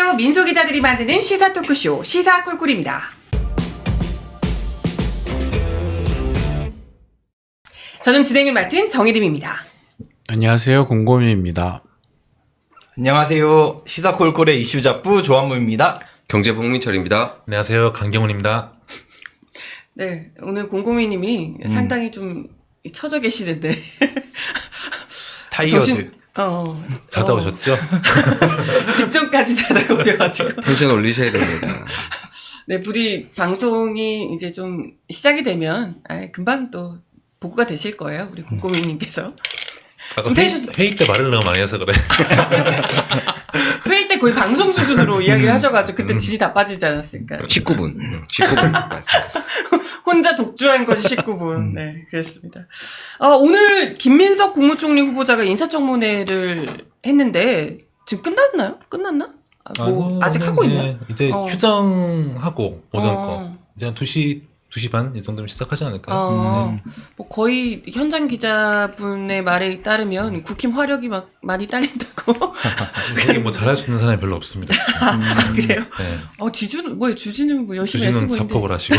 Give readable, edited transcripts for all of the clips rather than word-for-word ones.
안녕하세요. 민소 기자들이 만드는 시사 토크쇼 시사 꿀꿀입니다. 저는 진행을 맡은 정혜림입니다. 안녕하세요. 곰곰이입니다. 안녕하세요. 시사콜콜의 이슈잡부 조한무입니다. 경제 복민철입니다. 안녕하세요. 강경훈입니다. 네, 오늘 곰곰이님이 상당히 좀 처져 계시는데 타이어드. 자다 오셨죠? 직전까지 자다가 오셔가지고 텐션 올리셔야 됩니다. 네, 부디 방송이 이제 좀 시작이 되면 금방 또 보고가 되실 거예요. 우리 곰곰이님께서. 아까 좀 회의 때 말을 너무 많이 해서 그래. 회의 때 거의 방송 수준으로 이야기를 하셔가지고 그때 질이 다 빠지지 않았을까. 19분 말씀하셨어요. 혼자 독주한 것이 19분. 네, 그랬습니다. 오늘 김민석 국무총리 후보자가 인사청문회를 했는데 지금 끝났나요? 끝났나? 아직 하고 있나? 이제 휴정하고 오전 거. 이제 한 2시 반 이 정도면 시작하지 않을까요? 뭐 거의 현장 기자분의 말에 따르면 국힘 화력이 막 많이 딸린다고. 여기 뭐 잘할 수 있는 사람이 별로 없습니다. 그래요? 네. 주진우 뭐 열심히 주진우는 쓰고 있는데. 자폭을 하시고.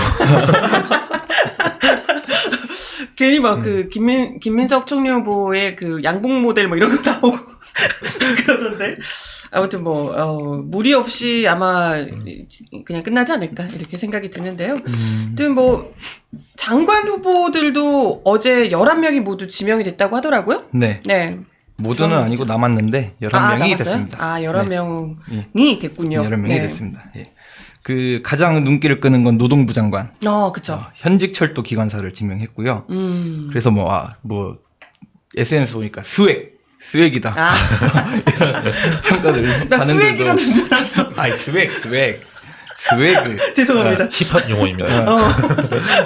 괜히 막 김민석 총리 후보의 그 양복 모델 뭐 이런 거 나오고 그러던데. 아무튼 무리 없이 아마 그냥 끝나지 않을까 이렇게 생각이 드는데요. 아무튼 장관 후보들도 어제 11명이 모두 지명이 됐다고 하더라고요. 네. 네. 모두는 아니고 남았는데 11명이 됐습니다. 11명이 네. 됐군요. 11명이 네. 됐습니다. 예. 그 가장 눈길을 끄는 건 노동부 장관. 그쵸. 현직 철도 기관사를 지명했고요. 그래서 SNS 보니까 스웩이다. 이런 평가들. 나 스웩이라는 줄 알았어. 스웩을. 죄송합니다. 힙합 용어입니다.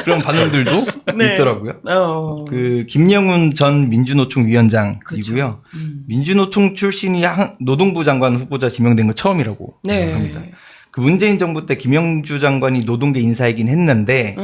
그런 반응들도 네. 있더라고요. 그 김영훈 전 민주노총 위원장이고요. 그렇죠. 민주노총 출신이 노동부 장관 후보자 지명된 건 처음이라고 네. 합니다. 그 문재인 정부 때 김영주 장관이 노동계 인사이긴 했는데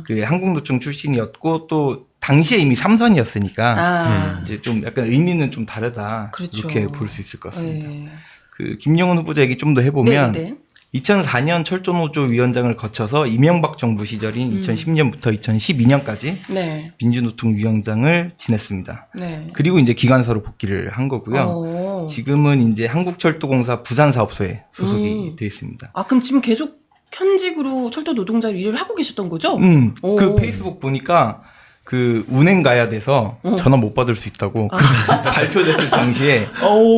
그 한국노총 출신이었고 또 당시에 이미 3선이었으니까 이제 좀 약간 의미는 좀 다르다. 그렇죠. 이렇게 볼 수 있을 것 같습니다. 네. 그 김영훈 후보자 얘기 좀 더 해보면 네. 2004년 철도노조 위원장을 거쳐서 이명박 정부 시절인 2010년부터 2012년까지 네. 민주노총 위원장을 지냈습니다. 네. 그리고 이제 기관사로 복귀를 한 거고요. 지금은 이제 한국철도공사 부산사업소에 소속이 돼 있습니다. 그럼 지금 계속 현직으로 철도 노동자로 일을 하고 계셨던 거죠? 그 페이스북 보니까 그 운행 가야 돼서 전화 못 받을 수 있다고 발표됐을 당시에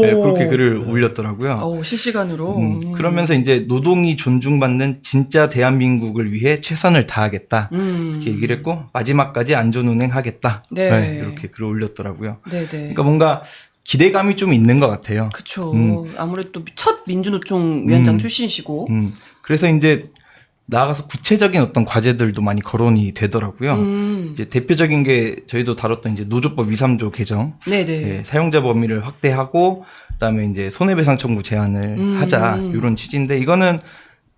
네, 그렇게 글을 올렸더라고요. 실시간으로. 그러면서 이제 노동이 존중받는 진짜 대한민국을 위해 최선을 다하겠다 이렇게 얘기를 했고 마지막까지 안전운행하겠다. 네. 네, 이렇게 글을 올렸더라고요. 네네. 그러니까 뭔가 기대감이 좀 있는 것 같아요. 그쵸. 아무래도 첫 민주노총 위원장 출신이시고. 그래서 이제 나아가서 구체적인 어떤 과제들도 많이 거론이 되더라고요. 이제 대표적인 게 저희도 다뤘던 이제 노조법 2, 3조 개정. 네네. 네, 사용자 범위를 확대하고 그다음에 이제 손해배상 청구 제한을 하자 이런 취지인데 이거는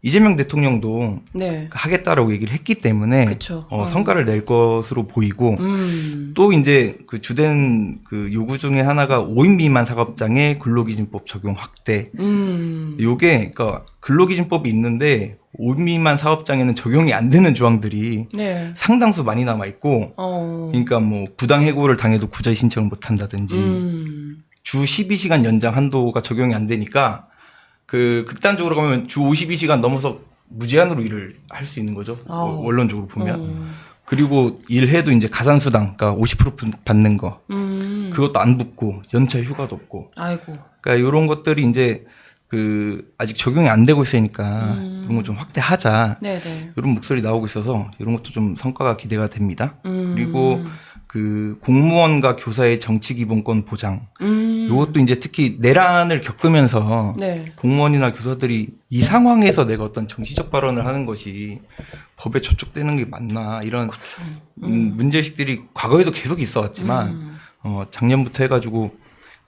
이재명 대통령도 네. 하겠다라고 얘기를 했기 때문에 그쵸. 성과를 낼 것으로 보이고 또 이제 그 주된 그 요구 중에 하나가 5인 미만 사업장의 근로기준법 적용 확대. 요게 그러니까 근로기준법이 있는데 5인 미만 사업장에는 적용이 안 되는 조항들이 네. 상당수 많이 남아 있고 그러니까 부당 해고를 당해도 구제 신청을 못 한다든지 주 12시간 연장 한도가 적용이 안 되니까 그 극단적으로 가면 주 52시간 넘어서 무제한으로 일을 할 수 있는 거죠. 원론적으로 보면. 그리고 일해도 이제 가산수당, 그러니까 50% 받는 거. 그것도 안 붙고 연차 휴가도 없고. 아이고. 그러니까 이런 것들이 이제 그 아직 적용이 안 되고 있으니까 그런 거 좀 확대하자. 네네. 이런 목소리 나오고 있어서 이런 것도 좀 성과가 기대가 됩니다. 그리고 그 공무원과 교사의 정치 기본권 보장. 이것도 이제 특히 내란을 겪으면서 네. 공무원이나 교사들이 이 상황에서 내가 어떤 정치적 발언을 하는 것이 법에 저촉되는 게 맞나 이런 문제의식들이 과거에도 계속 있어 왔지만 작년부터 해가지고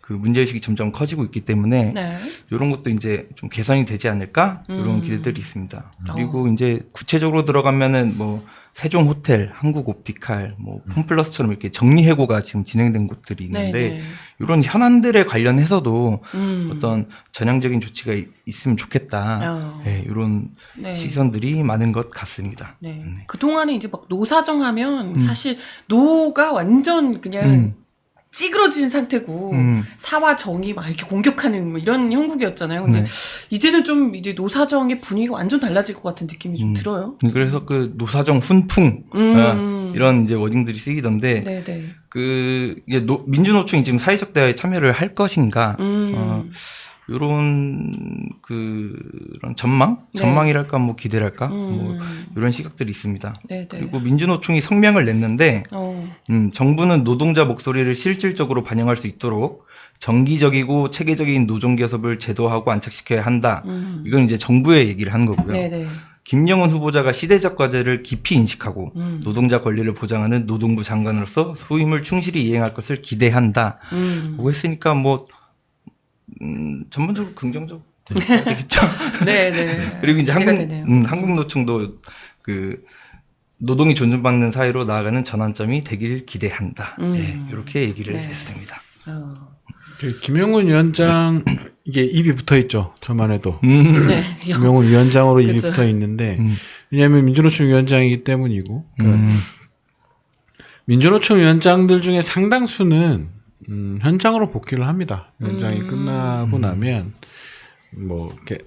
그 문제의식이 점점 커지고 있기 때문에 네. 이런 것도 이제 좀 개선이 되지 않을까 이런 기대들이 있습니다. 그리고 이제 구체적으로 들어가면은 뭐 세종 호텔, 한국 옵티칼, 뭐 폼플러스처럼 이렇게 정리해고가 지금 진행된 곳들이 있는데 네. 이런 현안들에 관련해서도 어떤 전향적인 조치가 있으면 좋겠다. 네, 이런 네. 시선들이 많은 것 같습니다. 네. 그동안에 이제 막 노사정하면 사실 노가 완전 그냥 찌그러진 상태고 사와 정이 막 이렇게 공격하는 뭐 이런 형국이었잖아요. 근데 네. 이제는 좀 이제 노사정의 분위기가 완전 달라질 것 같은 느낌이 좀 들어요. 그래서 그 노사정 훈풍 이런 이제 워딩들이 쓰이던데 네네. 그 이제 민주노총이 지금 사회적 대화에 참여를 할 것인가 요런 그런 전망이랄까 뭐 기대랄까 뭐 이런 시각들이 있습니다. 네네. 그리고 민주노총이 성명을 냈는데 정부는 노동자 목소리를 실질적으로 반영할 수 있도록 정기적이고 체계적인 노동교섭을 제도하고 안착시켜야 한다. 이건 이제 정부의 얘기를 하는 거고요. 네네. 김영은 후보자가 시대적 과제를 깊이 인식하고 노동자 권리를 보장하는 노동부 장관으로서 소임을 충실히 이행할 것을 기대한다. 고 했으니까 뭐 전반적으로 긍정적 되겠죠. 네네. 그리고 이제 기대가 되네요. 한국노총도 그 노동이 존중받는 사회로 나아가는 전환점이 되길 기대한다. 네, 이렇게 얘기를 네. 했습니다. 그 김영훈 위원장 이게 입이 붙어 있죠. 저만 해도 네. 김영훈 위원장으로 입이 그쵸. 붙어 있는데 왜냐하면 민주노총 위원장이기 때문이고 그러니까 민주노총 위원장들 중에 상당수는 현장으로 복귀를 합니다. 위원장이 끝나고 나면 뭐 이렇게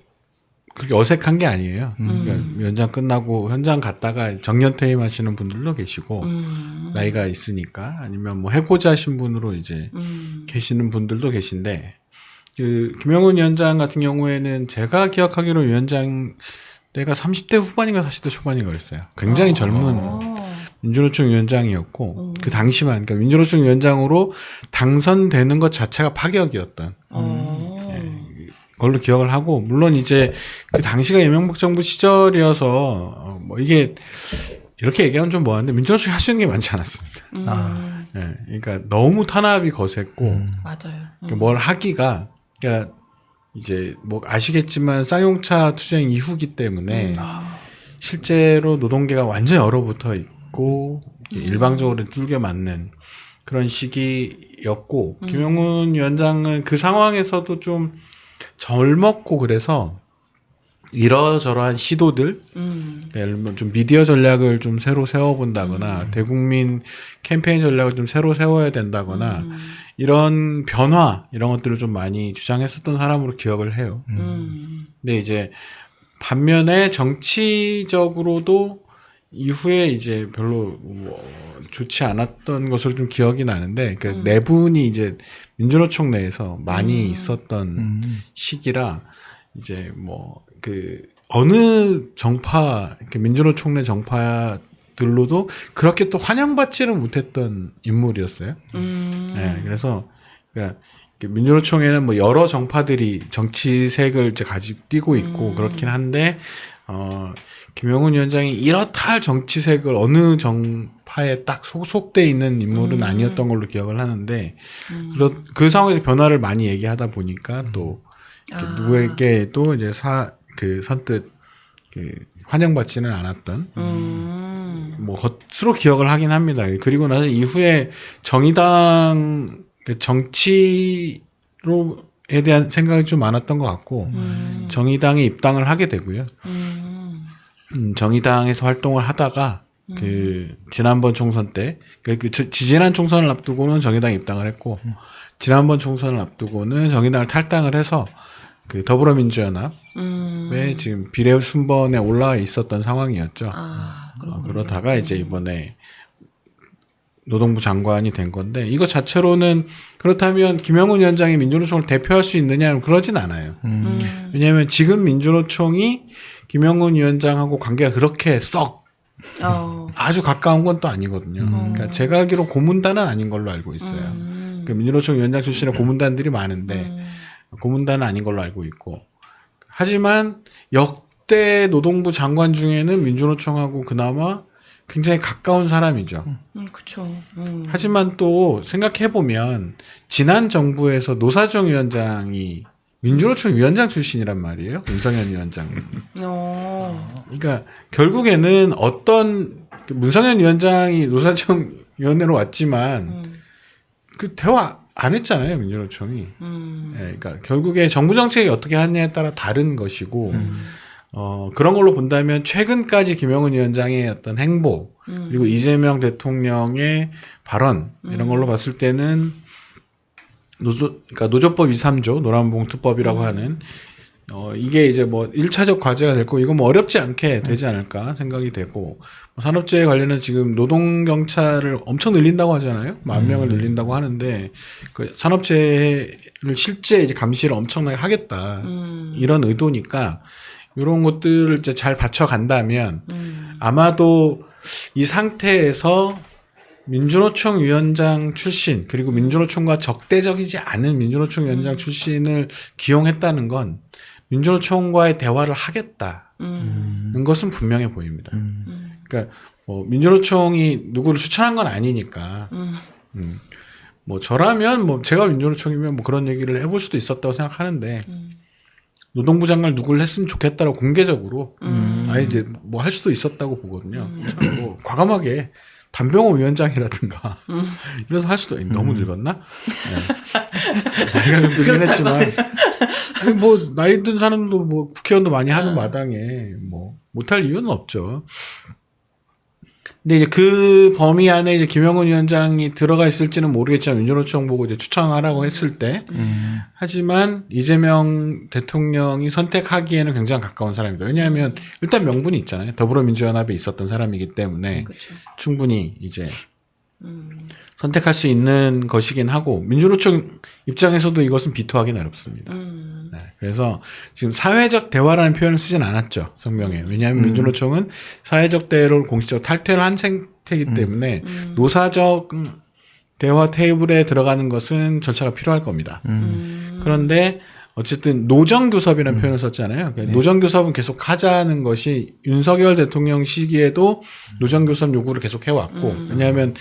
그렇게 어색한 게 아니에요. 그러니까 위원장 끝나고 현장 갔다가 정년 퇴임하시는 분들도 계시고 나이가 있으니까 아니면 뭐 해고자 하신 분으로 이제 계시는 분들도 계신데 그 김영훈 위원장 같은 경우에는 제가 기억하기로 위원장 때가 30대 후반인가 40대 초반인가 그랬어요. 굉장히 젊은 민주노총 위원장이었고 그 당시만 그러니까 민주노총 위원장으로 당선되는 것 자체가 파격이었던 걸로 기억을 하고 물론 이제 그 당시가 이명박 정부 시절이어서 뭐 이게 이렇게 얘기하면 좀 뭐한데 민주노총이 할 수 있는 게 많지 않았습니다. 예, 그러니까 너무 탄압이 거셌고 맞아요. 그러니까 뭘 하기가 그러니까 이제 뭐 아시겠지만 쌍용차 투쟁 이후기 때문에 실제로 노동계가 완전히 얼어붙어 있고 일방적으로 뚫겨 맞는 그런 시기였고 김영훈 위원장은 그 상황에서도 좀 젊었고 그래서 이러저러한 시도들 그러니까 예를 들면 좀 미디어 전략을 좀 새로 세워본다거나 대국민 캠페인 전략을 좀 새로 세워야 된다거나 이런 변화 이런 것들을 좀 많이 주장했었던 사람으로 기억을 해요. 근데 이제 반면에 정치적으로도 이후에 이제 별로 뭐 좋지 않았던 것으로 좀 기억이 나는데 그 내분이 이제 민주노총 내에서 많이 있었던 시기라 이제 뭐 그 어느 정파 이렇게 민주노총 내 정파들로도 그렇게 또 환영받지를 못했던 인물이었어요. 네, 그래서 그러니까 민주노총에는 뭐 여러 정파들이 정치색을 이제 가지고 뛰고 있고 그렇긴 한데 김영훈 위원장이 이렇다 할 정치색을 어느 정파에 딱 소속돼 있는 인물은 아니었던 걸로 기억을 하는데 그 상황에서 변화를 많이 얘기하다 보니까 또 누구에게도 이제 선뜻 환영받지는 않았던 뭐 겉으로 기억을 하긴 합니다. 그리고 나서 이후에 정의당 정치로에 대한 생각이 좀 많았던 것 같고 정의당에 입당을 하게 되고요. 정의당에서 활동을 하다가 그 지난번 총선 때 지지난 총선을 앞두고는 정의당에 입당을 했고 지난번 총선을 앞두고는 정의당을 탈당을 해서 그 더불어민주연합에 지금 비례 순번에 올라와 있었던 상황이었죠. 그러다가 이제 이번에 노동부 장관이 된 건데 이거 자체로는 그렇다면 김영훈 위원장이 민주노총을 대표할 수 있느냐는 그러진 않아요. 왜냐하면 지금 민주노총이 김영훈 위원장하고 관계가 그렇게 썩 아주 가까운 건 또 아니거든요. 그러니까 제가 알기로 고문단은 아닌 걸로 알고 있어요. 그러니까 민주노총 위원장 출신의 고문단들이 많은데 고문단은 아닌 걸로 알고 있고 하지만 역대 노동부 장관 중에는 민주노총하고 그나마 굉장히 가까운 사람이죠. 그쵸. 하지만 또 생각해보면 지난 정부에서 노사정 위원장이 민주노총 위원장 출신이란 말이에요. 문성현 위원장. 그러니까 결국에는 어떤 문성현 위원장이 노사정 위원회로 왔지만 그 대화 안 했잖아요. 민주노총이. 예, 그러니까 결국에 정부 정책이 어떻게 하느냐에 따라 다른 것이고 그런 걸로 본다면 최근까지 김영은 위원장의 어떤 행보 그리고 이재명 대통령의 발언 이런 걸로 봤을 때는 그러니까 노조법 23조 노란봉투법이라고 하는 이게 이제 뭐 1차적 과제가 될 거고 이거 뭐 어렵지 않게 되지 않을까 생각이 되고 산업재해 관련해서 지금 노동경찰을 엄청 늘린다고 하잖아요. 10,000명을 늘린다고 하는데 그 산업재해를 실제 이제 감시를 엄청나게 하겠다 이런 의도니까 이런 것들을 이제 잘 받쳐간다면 아마도 이 상태에서 민주노총 위원장 출신 그리고 민주노총과 적대적이지 않은 민주노총 위원장 출신을 기용했다는 건 민주노총과의 대화를 하겠다는 것은 분명해 보입니다. 그러니까 뭐 민주노총이 누구를 추천한 건 아니니까 뭐 저라면 뭐 제가 민주노총이면 뭐 그런 얘기를 해볼 수도 있었다고 생각하는데 노동부 장관을 누구를 했으면 좋겠다라고 공개적으로 아예 이제 뭐 할 수도 있었다고 보거든요. 참 뭐 과감하게 단병호 위원장이라든가 이래서 할 수도 너무 늙었나? 네. 나이가 좀 들긴 했지만 아니 뭐 나이 든 사람도 뭐 국회의원도 많이 하는 마당에 뭐 못할 이유는 없죠. 근데 이제 그 범위 안에 이제 김영은 위원장이 들어가 있을지는 모르겠지만 민주노총 보고 이제 추천하라고 했을 때 하지만 이재명 대통령이 선택하기에는 굉장히 가까운 사람이다. 왜냐하면 일단 명분이 있잖아요. 더불어민주연합에 있었던 사람이기 때문에 그쵸. 충분히 이제 선택할 수 있는 것이긴 하고 민주노총 입장에서도 이것은 비토하기는 어렵습니다. 네, 그래서 지금 사회적 대화라는 표현을 쓰진 않았죠. 성명에. 왜냐하면 민주노총은 사회적 대화를 공식적으로 탈퇴를 한 상태이기 때문에 노사적 대화 테이블에 들어가는 것은 절차가 필요할 겁니다. 그런데 어쨌든 노정교섭이라는 표현을 썼잖아요. 그러니까 노정교섭은 계속 하자는 것이 윤석열 대통령 시기에도 노정교섭 요구를 계속 해왔고 왜냐하면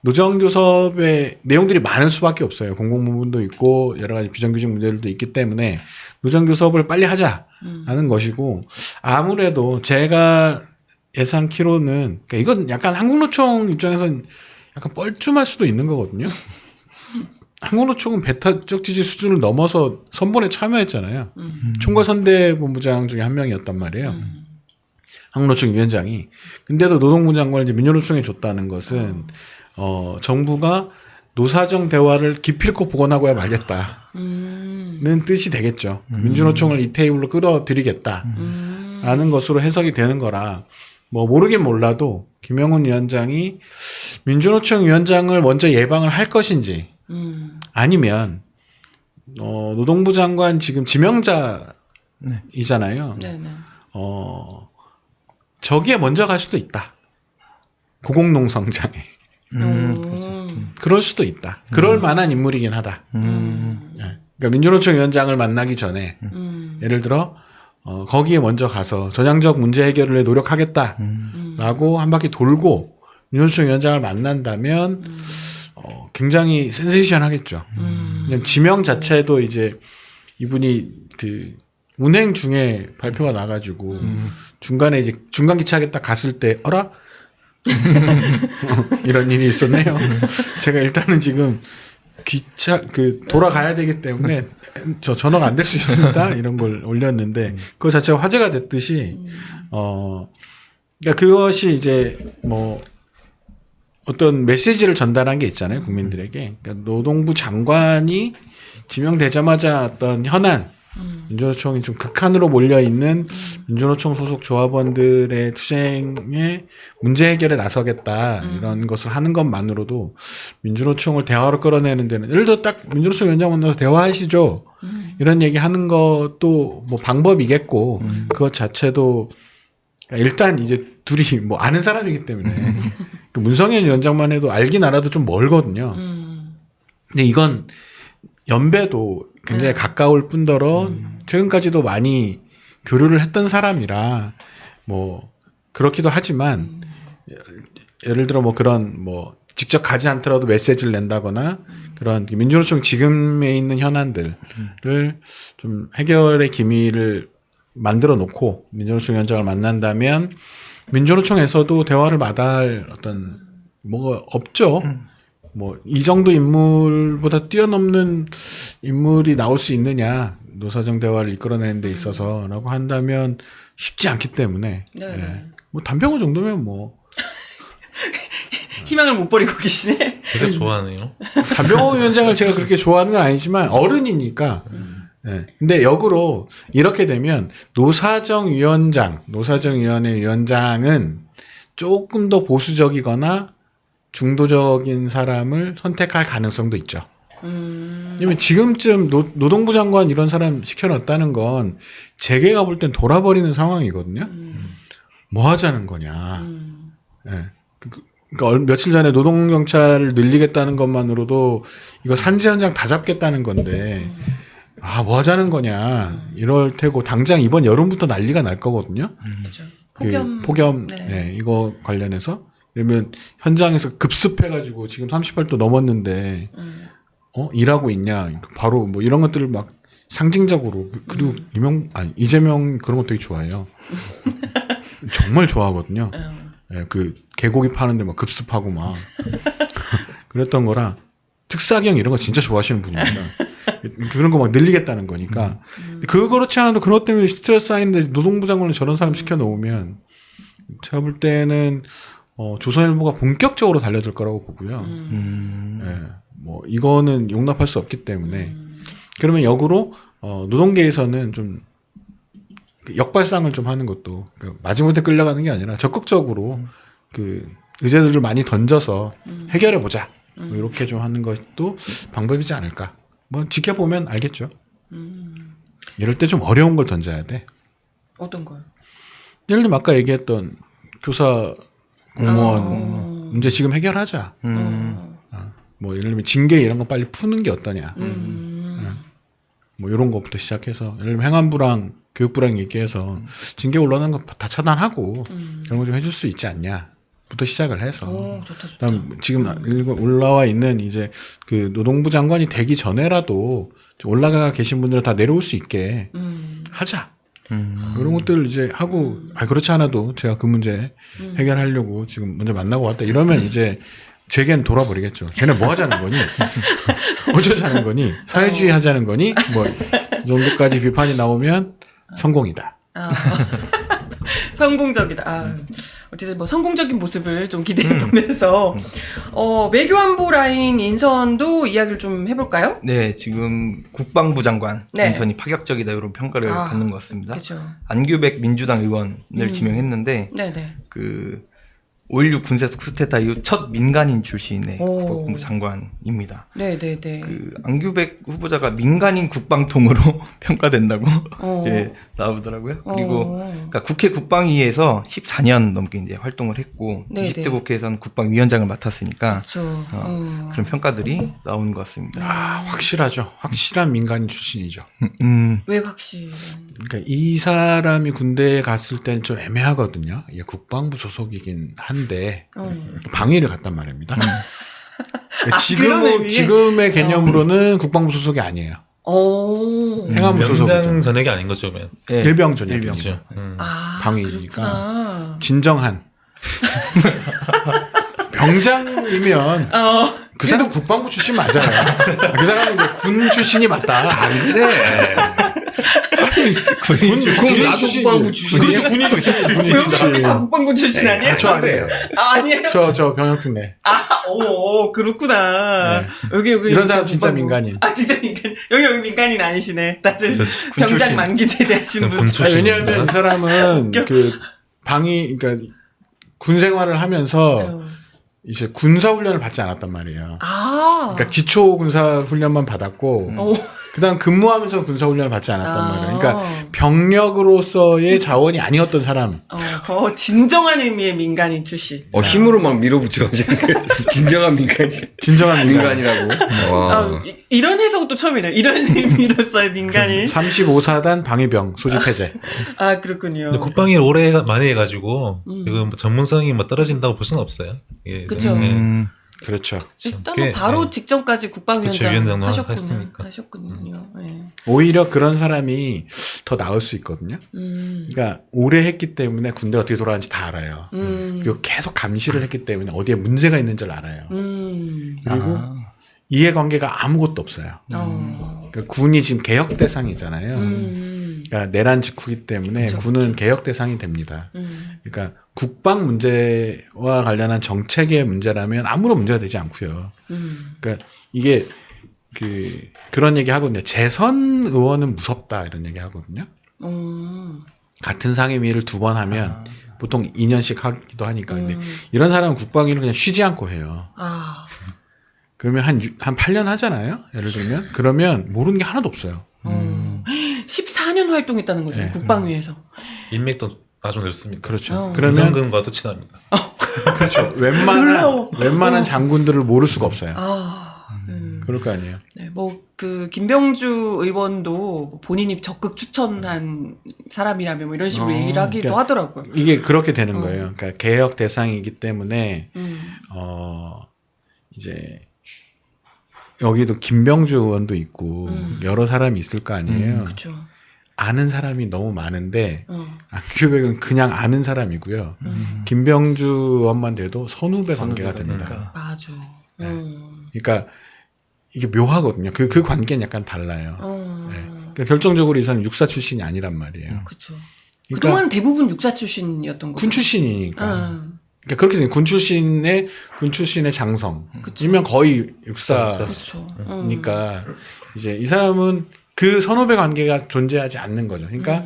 노정교섭의 내용들이 많을 수밖에 없어요. 공공부문도 있고 여러 가지 비정규직 문제들도 있기 때문에 노정교섭을 빨리 하자라는 것이고 아무래도 제가 예상키로는 그러니까 이건 약간 한국노총 입장에서는 약간 뻘쭘할 수도 있는 거거든요. 한국노총은 배타적 지지 수준을 넘어서 선본에 참여했잖아요. 총괄선대본부장 중에 한 명이었단 말이에요. 한국노총 위원장이. 근데도 노동부 장관을 이제 민주노총에 줬다는 것은 정부가 노사정 대화를 기필코 복원하고야 말겠다는 뜻이 되겠죠. 민주노총을 이 테이블로 끌어들이겠다라는 것으로 해석이 되는 거라 뭐 모르긴 몰라도 김영은 위원장이 민주노총 위원장을 먼저 예방을 할 것인지 아니면 노동부 장관 지금 지명자이잖아요. 네네. 저기에 먼저 갈 수도 있다. 고공농성장에. 그럴 수도 있다. 그럴 만한 인물이긴 하다. 그러니까 민주노총 위원장을 만나기 전에 예를 들어 거기에 먼저 가서 전향적 문제 해결을 위해 노력하겠다라고 한 바퀴 돌고 민주노총 위원장을 만난다면 굉장히 센세이션하겠죠. 왜냐면 지명 자체도 이제 이분이 그 운행 중에 발표가 나가지고 중간에 이제 중간 기차에 딱 갔을 때 어라? 이런 일이 있었네요. 제가 일단은 지금 기차 돌아가야 되기 때문에 저 전화가 안 될 수 있습니다. 이런 걸 올렸는데 그거 자체가 화제가 됐듯이 그러니까 그것이 이제 뭐 어떤 메시지를 전달한 게 있잖아요. 국민들에게. 그러니까 노동부 장관이 지명되자마자 어떤 현안 민주노총이 좀 극한으로 몰려있는 민주노총 소속 조합원들의 투쟁에 문제 해결에 나서겠다 이런 것을 하는 것만으로도 민주노총을 대화로 끌어내는 데는 예를 들어 딱 민주노총 위원장 만나서 대화하시죠 이런 얘기 하는 것도 뭐 방법이겠고 그것 자체도 일단 이제 둘이 뭐 아는 사람이기 때문에 그 문성현 위원장만 해도 알긴 알아도 좀 멀거든요. 근데 이건 연배도 굉장히 가까울 뿐더러 최근까지도 많이 교류를 했던 사람이라 뭐 그렇기도 하지만 예를 들어 뭐 그런 뭐 직접 가지 않더라도 메시지를 낸다거나 그런 민주노총 지금에 있는 현안들을 좀 해결의 기미를 만들어 놓고 민주노총 위원장을 만난다면 민주노총에서도 대화를 마다할 어떤 뭐가 없죠. 뭐 이 정도 인물보다 뛰어넘는 인물이 나올 수 있느냐 노사정 대화를 이끌어내는 데 있어서라고 한다면 쉽지 않기 때문에 네. 예. 뭐 단병호 정도면 뭐 희망을 못 버리고 계시네. 되게 좋아하네요. 단병호 위원장을 제가 그렇게 좋아하는 건 아니지만 어른이니까. 예. 근데 역으로 이렇게 되면 노사정위원회 위원장은 조금 더 보수적이거나 중도적인 사람을 선택할 가능성도 있죠. 왜냐면 지금쯤 노동부 장관 이런 사람 시켜놨다는 건 재계가 볼 땐 돌아버리는 상황이거든요. 뭐 하자는 거냐. 예. 그러니까 며칠 전에 노동경찰을 늘리겠다는 것만으로도 이거 산지 현장 다 잡겠다는 건데 뭐 하자는 거냐 이럴 테고 당장 이번 여름부터 난리가 날 거거든요. 그렇죠. 폭염 네. 예, 이거 관련해서 그러면 현장에서 급습해가지고 지금 38도 넘었는데 일하고 있냐 바로 뭐 이런 것들을 막 상징적으로 그리고 이재명 그런 거 되게 좋아해요. 정말 좋아하거든요. 예, 그 개고기 파는데 막 급습하고 막 그랬던 거라 특사경 이런 거 진짜 좋아하시는 분입니다. 그런 거 막 늘리겠다는 거니까 그렇지 않아도 그것 때문에 스트레스 쌓이는데 노동부 장관을 저런 사람 시켜놓으면 제가 볼 때는 조선일보가 본격적으로 달려들 거라고 보고요. 예, 뭐 이거는 용납할 수 없기 때문에 그러면 역으로 노동계에서는 좀 역발상을 좀 하는 것도 마지못해 끌려가는 게 아니라 적극적으로 그 의제들을 많이 던져서 해결해 보자 뭐 이렇게 좀 하는 것도 방법이지 않을까. 뭐 지켜보면 알겠죠. 이럴 때 좀 어려운 걸 던져야 돼. 어떤 거요? 예를 들면 아까 얘기했던 교사 공무원 문제 지금 해결하자. 뭐 예를 들면 징계 이런 거 빨리 푸는 게 어떠냐. 뭐 이런 것부터 시작해서 예를 들면 행안부랑 교육부랑 얘기해서 징계 올라오는 거 다 차단하고 그런 거 좀 해줄 수 있지 않냐부터 시작을 해서 좋다, 좋다. 그다음 지금 올라와 있는 이제 그 노동부 장관이 되기 전에라도 올라가 계신 분들은 다 내려올 수 있게 하자. 이런 것들 이제 하고 그렇지 않아도 제가 그 문제 해결하려고 지금 먼저 만나고 왔다 이러면 이제 제겐 돌아버리겠죠. 쟤네 뭐 하자는 거니? 어쩌자는 거니? 사회주의 하자는 거니? 뭐 이 정도까지 비판이 나오면 성공이다. 성공적이다. 어쨌든 뭐 성공적인 모습을 좀 기대해 보면서 외교안보 라인 인선도 이야기를 좀 해볼까요? 네, 지금 국방부 장관 네. 인선이 파격적이다 이런 평가를 받는 것 같습니다. 그렇죠. 안규백 민주당 의원을 지명했는데 네네. 그 5.16 군사 쿠데타 이후 첫 민간인 출신의 오. 국방부 장관입니다. 네네네. 그 안규백 후보자가 민간인 국방통으로 평가된다고 이렇게 나오더라고요. 그리고 그러니까 국회 국방위에서 14년 넘게 이제 활동을 했고 네네. 20대 국회에서는 국방위원장을 맡았으니까 그렇죠. 그런 평가들이 나오는 것 같습니다. 확실하죠. 확실한 민간인 출신이죠. 왜 확실히? 그러니까 이 사람이 군대에 갔을 때는 좀 애매하거든요. 이게 국방부 소속이긴 한데 방위를 갔단 말입니다. 그런 의미? 지금의 개념으로는 국방부 소속이 아니에요. 행안부 명장 소속이죠. 전역이 아닌 거죠, 그러면. 네. 일병 전역. 그렇죠. 방위니까 그렇구나. 진정한 병장이면 그 사람 국방부 출신 맞아요. 그 사람은 이제 군 출신이 맞다. 안 그래. 그럼 나도 국방부 출신이야. 군인 출신. 고용병이 다 국방부 출신 아니에요? 저 아니에요. 아니에요? 저 병역특례. 그렇구나. 여기 이런 사람 진짜 국방부. 민간인. 진짜 민간. 여기 민간인 아니시네. 다들 군 병장 출신. 만기 제대하신 분. 왜냐하면 이 사람은 그 그러니까 군 생활을 하면서 이제 군사 훈련을 받지 않았단 말이에요. 그러니까 기초 군사 훈련만 받았고 그다음 근무하면서 군사 훈련을 받지 않았단 말이에요. 그러니까 병력으로서의 자원이 아니었던 사람. 진정한 의미의 민간인 출신. 힘으로 막 밀어붙여가지고 진정한 민간인. 진정한 민간이라고. 와. 이런 해석도 처음이네요. 이런 의미로서의 민간인. 35사단 방위병 소집 해제. 아, 그렇군요. 근데 국방일 오래 많이 해가지고 이거 뭐 전문성이 뭐 떨어진다고 볼 수는 없어요. 예, 그쵸. 그렇죠. 일단 꽤, 뭐 바로 네. 직전까지 국방위원장 위원장도 하셨군요. 했으니까. 예. 오히려 그런 사람이 더 나을 수 있거든요. 그러니까 오래 했기 때문에 군대 어떻게 돌아가는지 다 알아요. 그리고 계속 감시를 했기 때문에 어디에 문제가 있는지를 알아요. 그리고 이해관계가 아무것도 없어요. 그러니까 군이 지금 개혁 대상이잖아요. 그러니까 내란 직후이기 때문에 군은 개혁 대상이 됩니다. 그러니까 국방 문제와 관련한 정책의 문제라면 아무런 문제가 되지 않고요. 그러니까 이게 그런 얘기 하거든요. 재선 의원은 무섭다 이런 얘기 하거든요. 같은 상임위를 2번 하면 보통 2년씩 하기도 하니까. 근데 이런 사람은 국방위를 그냥 쉬지 않고 해요. 그러면 한 8년 하잖아요. 예를 들면. 그러면 모르는 게 하나도 없어요. 14년 활동했다는 거죠. 네. 국방위에서. 인맥도 아주 넓습니다. 그렇죠. 그러면 그러면 김성근과도 친합니다. 그렇죠. 놀라워. 웬만한 장군들을 모를 수가 없어요. 네. 그럴 거 아니에요. 네, 뭐 김병주 의원도 본인이 적극 추천한 사람이라며 뭐 이런 식으로 얘기를 하기도 그러니까 하더라고요. 이게 그렇게 되는 거예요. 그러니까 개혁 대상이기 때문에 이제 여기도 김병주 의원도 있고 여러 사람이 있을 거 아니에요. 그렇죠. 아는 사람이 너무 많은데 안규백은 그냥 아는 사람이고요. 김병주 의원만 돼도 선후배 관계가 됩니다. 맞아. 그러니까 이게 묘하거든요. 그 관계는 약간 달라요. 네. 그러니까 결정적으로 이 사람은 육사 출신이 아니란 말이에요. 그렇죠. 그러니까 그동안 대부분 육사 출신이었던 거죠. 군 출신이니까. 그러니까 그렇게 된 군 출신의 장성이면 거의 그렇죠. 육사니까 이제 이 사람은 그 선후배 관계가 존재하지 않는 거죠. 그러니까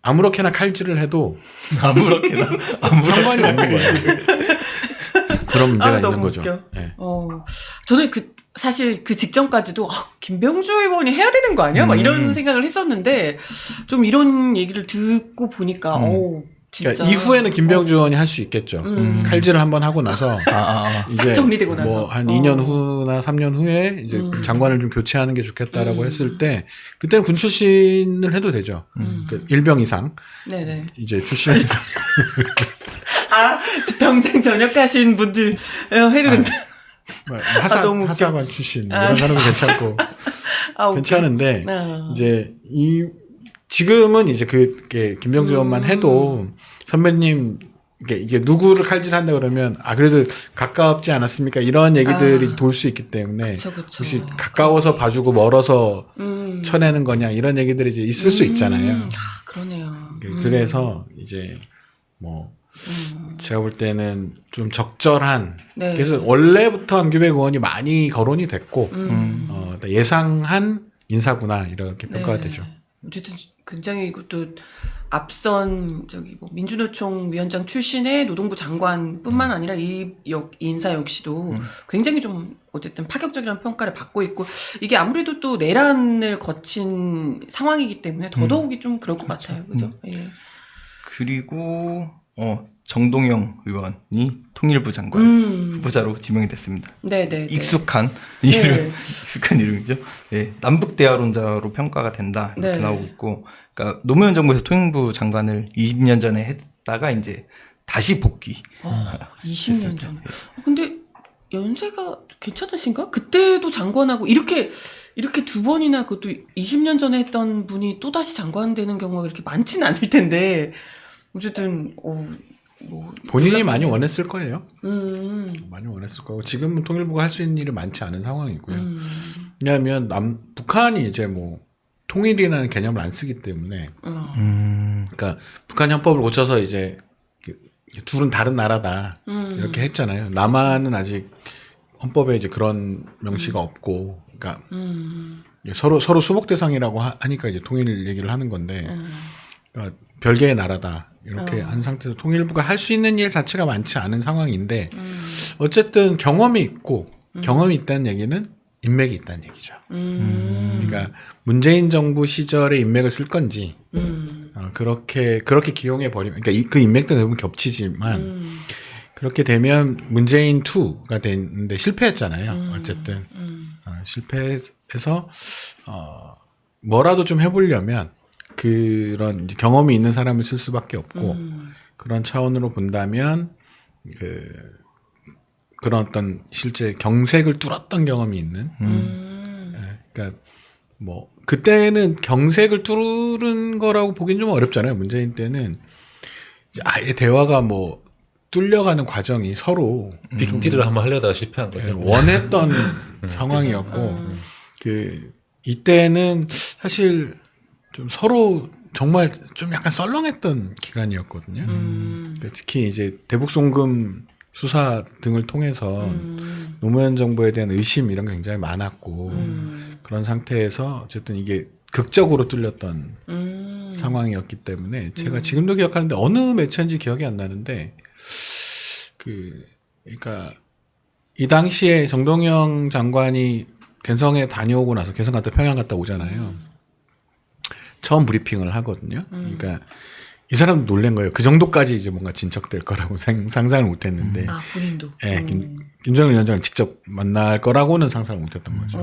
아무렇게나 칼질을 해도 아무렇게나 상관이 없는 거예요. 그런 문제가 있는 너무 거죠. 웃겨. 네. 저는 사실 그 직전까지도 김병주 의원이 해야 되는 거 아니야? 막 이런 생각을 했었는데 좀 이런 얘기를 듣고 보니까 진짜. 그러니까 이후에는 김병주 의원이 할 수 있겠죠. 칼질을 한번 하고 나서 이제 정리되고 나서. 뭐 한 2년 후나 3년 후에 이제 장관을 좀 교체하는 게 좋겠다라고 했을 때 그때는 군 출신을 해도 되죠. 그 일병 이상 네네. 이제 출신 병장 전역하신 분들 해도 된다. 너무 웃겨. 하사관 출신 이런 사람은 괜찮고 괜찮은데 이제 지금은 이제 김병주 의원만 해도 선배님 이게 누구를 칼질한다 그러면 그래도 가까웠지 않았습니까? 이런 얘기들이 돌 수 있기 때문에 그쵸. 혹시 가까워서 봐주고 멀어서 쳐내는 거냐 이런 얘기들이 이제 있을 수 있잖아요. 그러네요. 그래서 이제 뭐 제가 볼 때는 좀 적절한 그래서 원래부터 안규백 의원이 많이 거론이 됐고 예상한 인사구나 이렇게 평가가 되죠. 어쨌든 굉장히 이것도 앞선 민주노총 위원장 출신의 노동부 장관뿐만 아니라 이 인사 역시도 굉장히 좀 어쨌든 파격적이라는 평가를 받고 있고 이게 아무래도 또 내란을 거친 상황이기 때문에 더더욱이 좀 그럴 것 같아요. 그죠? 예. 그리고 정동영 의원이 통일부 장관 후보자로 지명이 됐습니다. 네네. 익숙한 이름이죠. 네, 남북 대화론자로 평가가 된다 이렇게 나오고 있고, 그러니까 노무현 정부에서 통일부 장관을 20년 전에 했다가 이제 다시 복귀. 20년 전에. 근데 연세가 괜찮으신가? 그때도 장관하고 이렇게 2번이나 그것도 20년 전에 했던 분이 또 다시 장관 되는 경우가 그렇게 많지는 않을 텐데 어쨌든 본인이 많이 원했을 거예요. 많이 원했을 거고 지금은 통일부가 할 수 있는 일이 많지 않은 상황이고요. 왜냐하면 북한이 이제 뭐 통일이라는 개념을 안 쓰기 때문에 그러니까 북한 헌법을 고쳐서 이제 둘은 다른 나라다 이렇게 했잖아요. 남한은 아직 헌법에 이제 그런 명시가 없고, 그러니까 서로 수복 대상이라고 하니까 이제 통일 얘기를 하는 건데, 그러니까 별개의 나라다 이렇게 한 상태에서 통일부가 할 수 있는 일 자체가 많지 않은 상황인데, 어쨌든 경험이 있고 경험이 있다는 얘기는 인맥이 있다는 얘기죠. 그러니까 문재인 정부 시절에 인맥을 쓸 건지, 그렇게 기용해 버리면, 그러니까 그 인맥도 대부분 겹치지만 그렇게 되면 문재인 2가 됐는데 실패했잖아요. 어쨌든 실패해서 뭐라도 좀 해보려면 그런 이제 경험이 있는 사람을 쓸 수밖에 없고 그런 차원으로 본다면 그런 어떤 실제 경색을 뚫었던 경험이 있는. 그러니까 뭐 그때는 경색을 뚫은 거라고 보기는 좀 어렵잖아요. 문재인 때는 이제 아예 대화가 뭐 뚫려가는 과정이 서로 빅딜을 한번 하려다가 실패한 거죠. 원했던 상황이었고 이때는 사실 좀 서로 정말 좀 약간 썰렁했던 기간이었거든요. 그러니까 특히 이제 대북송금 수사 등을 통해서 노무현 정부에 대한 의심 이런 게 굉장히 많았고 그런 상태에서 어쨌든 이게 극적으로 뚫렸던 상황이었기 때문에 제가 지금도 기억하는데 어느 매체인지 기억이 안 나는데 그러니까 이 당시에 정동영 장관이 개성에 다녀오고 나서 개성 갔다 평양 갔다 오잖아요. 처음 브리핑을 하거든요. 그러니까 이 사람도 놀란 거예요. 그 정도까지 이제 뭔가 진척될 거라고 상상을 못했는데. 본인도. 예, 김정일 위원장을 직접 만날 거라고는 상상을 못했던 거죠.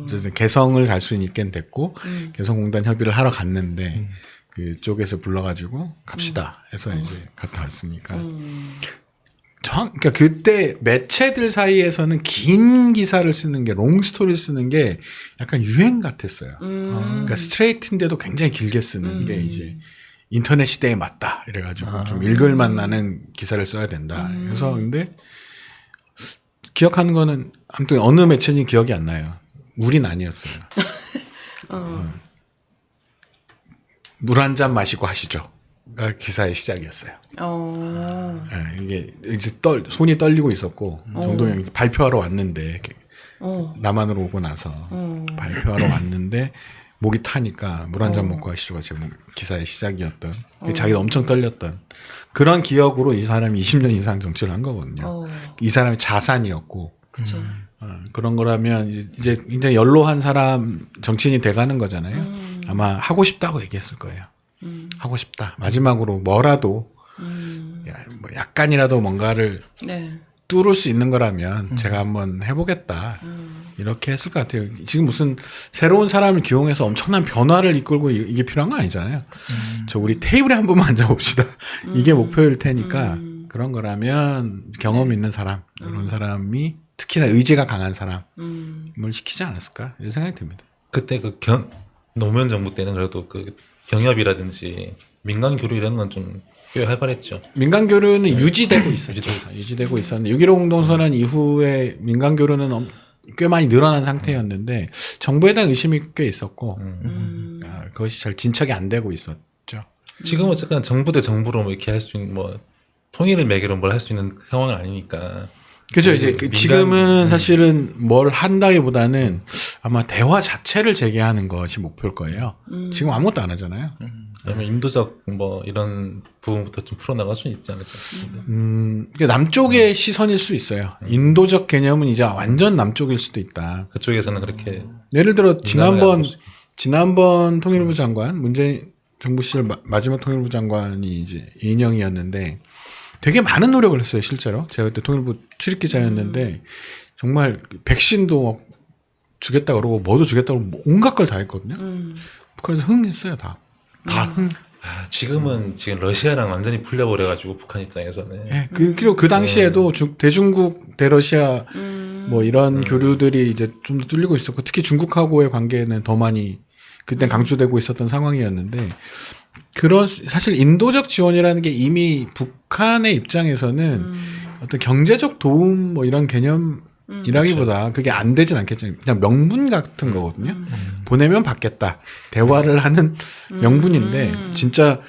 어쨌든 개성을 갈 수는 있겠는 됐고 개성공단 협의를 하러 갔는데 그쪽에서 불러가지고 갑시다 해서 이제 갔다 왔으니까. 그러니까 그때 매체들 사이에서는 긴 기사를 쓰는 게, 롱스토리를 쓰는 게 약간 유행 같았어요. 그러니까 스트레이트인데도 굉장히 길게 쓰는 게 이제 인터넷 시대에 맞다. 이래가지고 좀 읽을만 나는 기사를 써야 된다. 그래서 근데 기억하는 거는 아무튼 어느 매체인지 기억이 안 나요. 우린 아니었어요. 물 한 잔 마시고 하시죠. 가 기사의 시작이었어요. 네, 이게 이제 손이 떨리고 있었고 정동영이 발표하러 왔는데 남한으로 오고 나서 발표하러 왔는데 목이 타니까 물 한 잔 먹고 하시죠가 제 기사의 시작이었던 자기가 엄청 떨렸던 그런 기억으로 이 사람이 20년 이상 정치를 한 거거든요. 이 사람의 자산이었고 그런 거라면 이제 굉장히 연로한 사람 정치인이 돼가는 거잖아요. 아마 하고 싶다고 얘기했을 거예요. 하고 싶다. 마지막으로 뭐라도 뭐 약간이라도 뭔가를 뚫을 수 있는 거라면 제가 한번 해보겠다. 이렇게 했을 것 같아요. 지금 무슨 새로운 사람을 기용해서 엄청난 변화를 이끌고 이게 필요한 거 아니잖아요. 저 우리 테이블에 한 번만 앉아봅시다. 이게 목표일 테니까 그런 거라면 경험 있는 사람, 이런 사람이 특히나 의지가 강한 사람을 시키지 않았을까 이런 생각이 듭니다. 그때 노무현 정부 때는 그래도 그 경협이라든지 민간 교류 이런 건 좀 꽤 활발했죠. 민간 교류는 유지되고 있었죠. 유지되고 있었는데 6.15 공동선언 이후에 민간 교류는 꽤 많이 늘어난 상태였는데 정부에 대한 의심이 꽤 있었고 그것이 잘 진척이 안 되고 있었죠. 지금 어쨌든 정부 대 정부로 뭐 이렇게 할 수 있는 뭐 통일을 매개로 뭘 할 수 있는 상황은 아니니까. 그죠. 이제 지금은 사실은 뭘 한다기보다는 아마 대화 자체를 재개하는 것이 목표일 거예요. 지금 아무것도 안 하잖아요. 그러면 인도적 뭐 이런 부분부터 좀 풀어나갈 수는 있지 않을까. 그러니까 남쪽의 시선일 수 있어요. 인도적 개념은 이제 완전 남쪽일 수도 있다. 그쪽에서는 그렇게. 예를 들어 지난번 통일부 장관, 문재인 정부 시절 마지막 통일부 장관이 이제 이인영이었는데 되게 많은 노력을 했어요, 실제로. 제가 그때 통일부 출입기자였는데 정말 백신도 주겠다 그러고 뭐도 주겠다 그러고 온갖 걸 다 했거든요. 북한에서 흥했어요, 다 흥. 지금은 지금 러시아랑 완전히 풀려버려가지고 북한 입장에서는. 네, 그리고 그 당시에도 대중국, 대러시아 뭐 이런 교류들이 이제 좀 더 뚫리고 있었고 특히 중국하고의 관계는 더 많이 그때 강조되고 있었던 상황이었는데 사실 인도적 지원이라는 게 이미 북한의 입장에서는 어떤 경제적 도움 뭐 이런 개념이라기보다 그게 안 되진 않겠죠. 그냥 명분 같은 거거든요. 보내면 받겠다. 대화를 하는 명분인데 진짜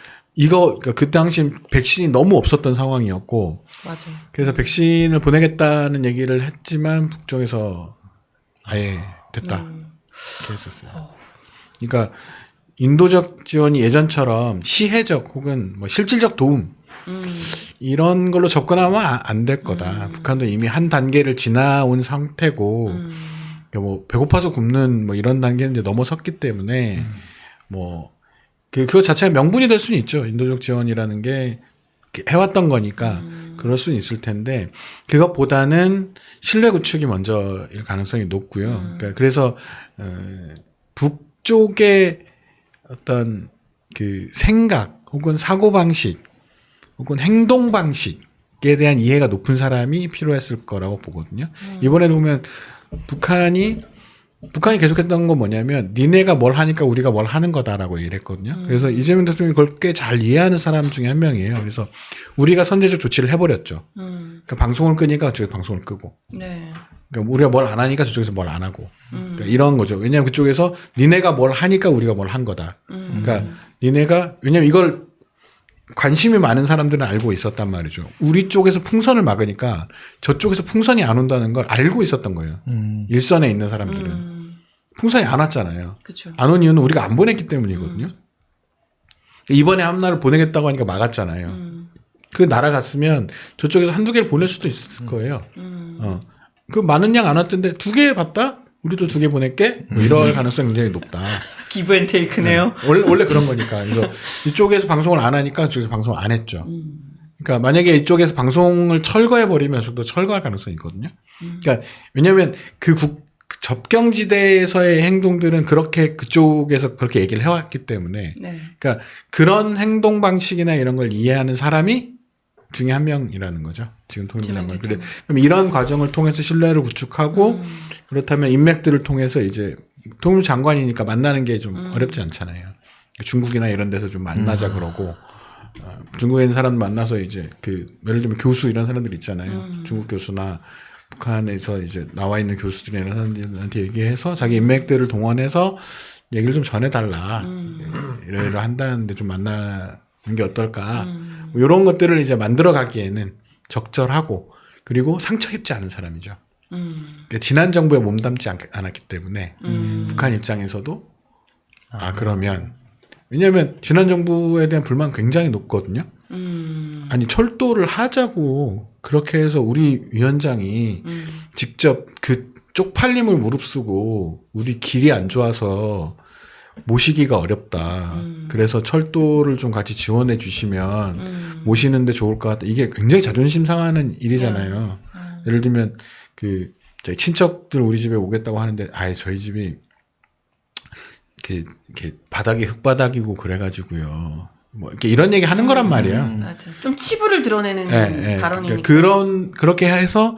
그 당시 백신이 너무 없었던 상황이었고 맞아. 그래서 백신을 보내겠다는 얘기를 했지만 북쪽에서 아예 됐다. 이렇게 했었어요. 그러니까 인도적 지원이 예전처럼 시혜적 혹은 뭐 실질적 도움 이런 걸로 접근하면 안 될 거다. 북한도 이미 한 단계를 지나온 상태고 그러니까 뭐 배고파서 굶는 뭐 이런 단계는 이제 넘어섰기 때문에 뭐 그거 자체가 명분이 될 수는 있죠. 인도적 지원이라는 게 해왔던 거니까 그럴 수는 있을 텐데 그것보다는 신뢰 구축이 먼저일 가능성이 높고요. 그러니까 그래서 북쪽의 어떤 그 생각 혹은 사고 방식 혹은 행동 방식에 대한 이해가 높은 사람이 필요했을 거라고 보거든요. 이번에 보면 북한이 계속했던 건 뭐냐면 니네가 뭘 하니까 우리가 뭘 하는 거다라고 얘기를 했거든요. 그래서 이재명 대통령이 그걸 꽤 잘 이해하는 사람 중에 한 명이에요. 그래서 우리가 선제적 조치를 해버렸죠. 그러니까 방송을 끄니까 저쪽에 방송을 끄고 네. 그러니까 우리가 뭘 안 하니까 저쪽에서 뭘 안 하고 그러니까 이런 거죠. 왜냐하면 그쪽에서 니네가 뭘 하니까 우리가 뭘 한 거다. 그러니까 니네가 왜냐하면 이걸 관심이 많은 사람들은 알고 있었단 말이죠. 우리 쪽에서 풍선을 막으니까 저쪽에서 풍선이 안 온다는 걸 알고 있었던 거예요. 일선에 있는 사람들은. 풍선이 안 왔잖아요. 그쵸. 안 온 이유는 우리가 안 보냈기 때문이거든요. 이번에 함나를 보내겠다고 하니까 막았잖아요. 그 날아갔으면 저쪽에서 한두 개를 보낼 수도 있을 거예요. 그 많은 양 안 왔던데 2개 봤다? 우리도 2개 보낼게? 뭐 이럴 가능성이 굉장히 높다. 기브 앤 테이크네요. 원래 그런 거니까. 그래서 이쪽에서 방송을 안 하니까 저쪽에서 방송을 안 했죠. 그러니까 만약에 이쪽에서 방송을 철거해버리면 저도 철거할 가능성이 있거든요. 그러니까 왜냐하면 그 접경지대에서의 행동들은 그렇게 그쪽에서 그렇게 얘기를 해왔기 때문에 네. 그러니까 그런 행동 방식이나 이런 걸 이해하는 사람이 중에 한 명이라는 거죠. 지금 통일부 장관. 그럼 이런 과정을 통해서 신뢰를 구축하고 그렇다면 인맥들을 통해서 이제 통일부 장관이니까 만나는 게 좀 어렵지 않잖아요. 중국이나 이런 데서 좀 만나자 그러고 중국에 있는 사람 만나서 이제 예를 들면 교수 이런 사람들 있잖아요. 중국 교수나 북한에서 이제 나와 있는 교수들이나 이런 사람들한테 얘기해서 자기 인맥들을 동원해서 얘기를 좀 전해달라. 이러이러 한다는데 좀 만나는 게 어떨까. 뭐 이런 것들을 이제 만들어 가기에는 적절하고 그리고 상처 입지 않은 사람이죠. 그러니까 지난 정부에 몸담지 않았기 때문에 북한 입장에서도 그러면 왜냐하면 지난 정부에 대한 불만 굉장히 높거든요. 아니 철도를 하자고 그렇게 해서 우리 위원장이 직접 그 쪽팔림을 무릅쓰고 우리 길이 안 좋아서 모시기가 어렵다. 그래서 철도를 좀 같이 지원해 주시면 모시는데 좋을 것 같다. 이게 굉장히 자존심 상하는 일이잖아요. 예를 들면 저희 친척들 우리 집에 오겠다고 하는데 저희 집이 이렇게 바닥이 흙바닥이고 그래가지고요. 뭐 이렇게 이런 얘기 하는 거란 말이에요. 맞아. 좀 치부를 드러내는 발언이니까. 그렇게 해서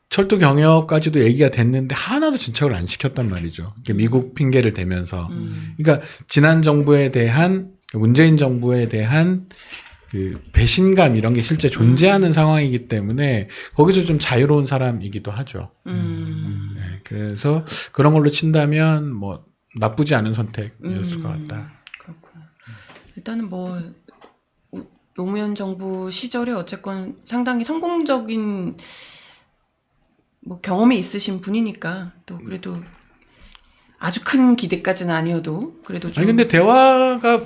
철도 경협까지도 얘기가 됐는데 하나도 진척을 안 시켰단 말이죠. 미국 핑계를 대면서. 그러니까 지난 정부에 대한 문재인 정부에 대한 그 배신감 이런 게 실제 존재하는 상황이기 때문에 거기서 좀 자유로운 사람이기도 하죠. 그래서 그런 걸로 친다면 뭐 나쁘지 않은 선택이었을 것 같다. 그렇구나. 일단은 뭐 노무현 정부 시절에 어쨌건 상당히 성공적인 뭐 경험이 있으신 분이니까 또 그래도 아주 큰 기대까지는 아니어도 그래도 좀. 아니 근데 대화가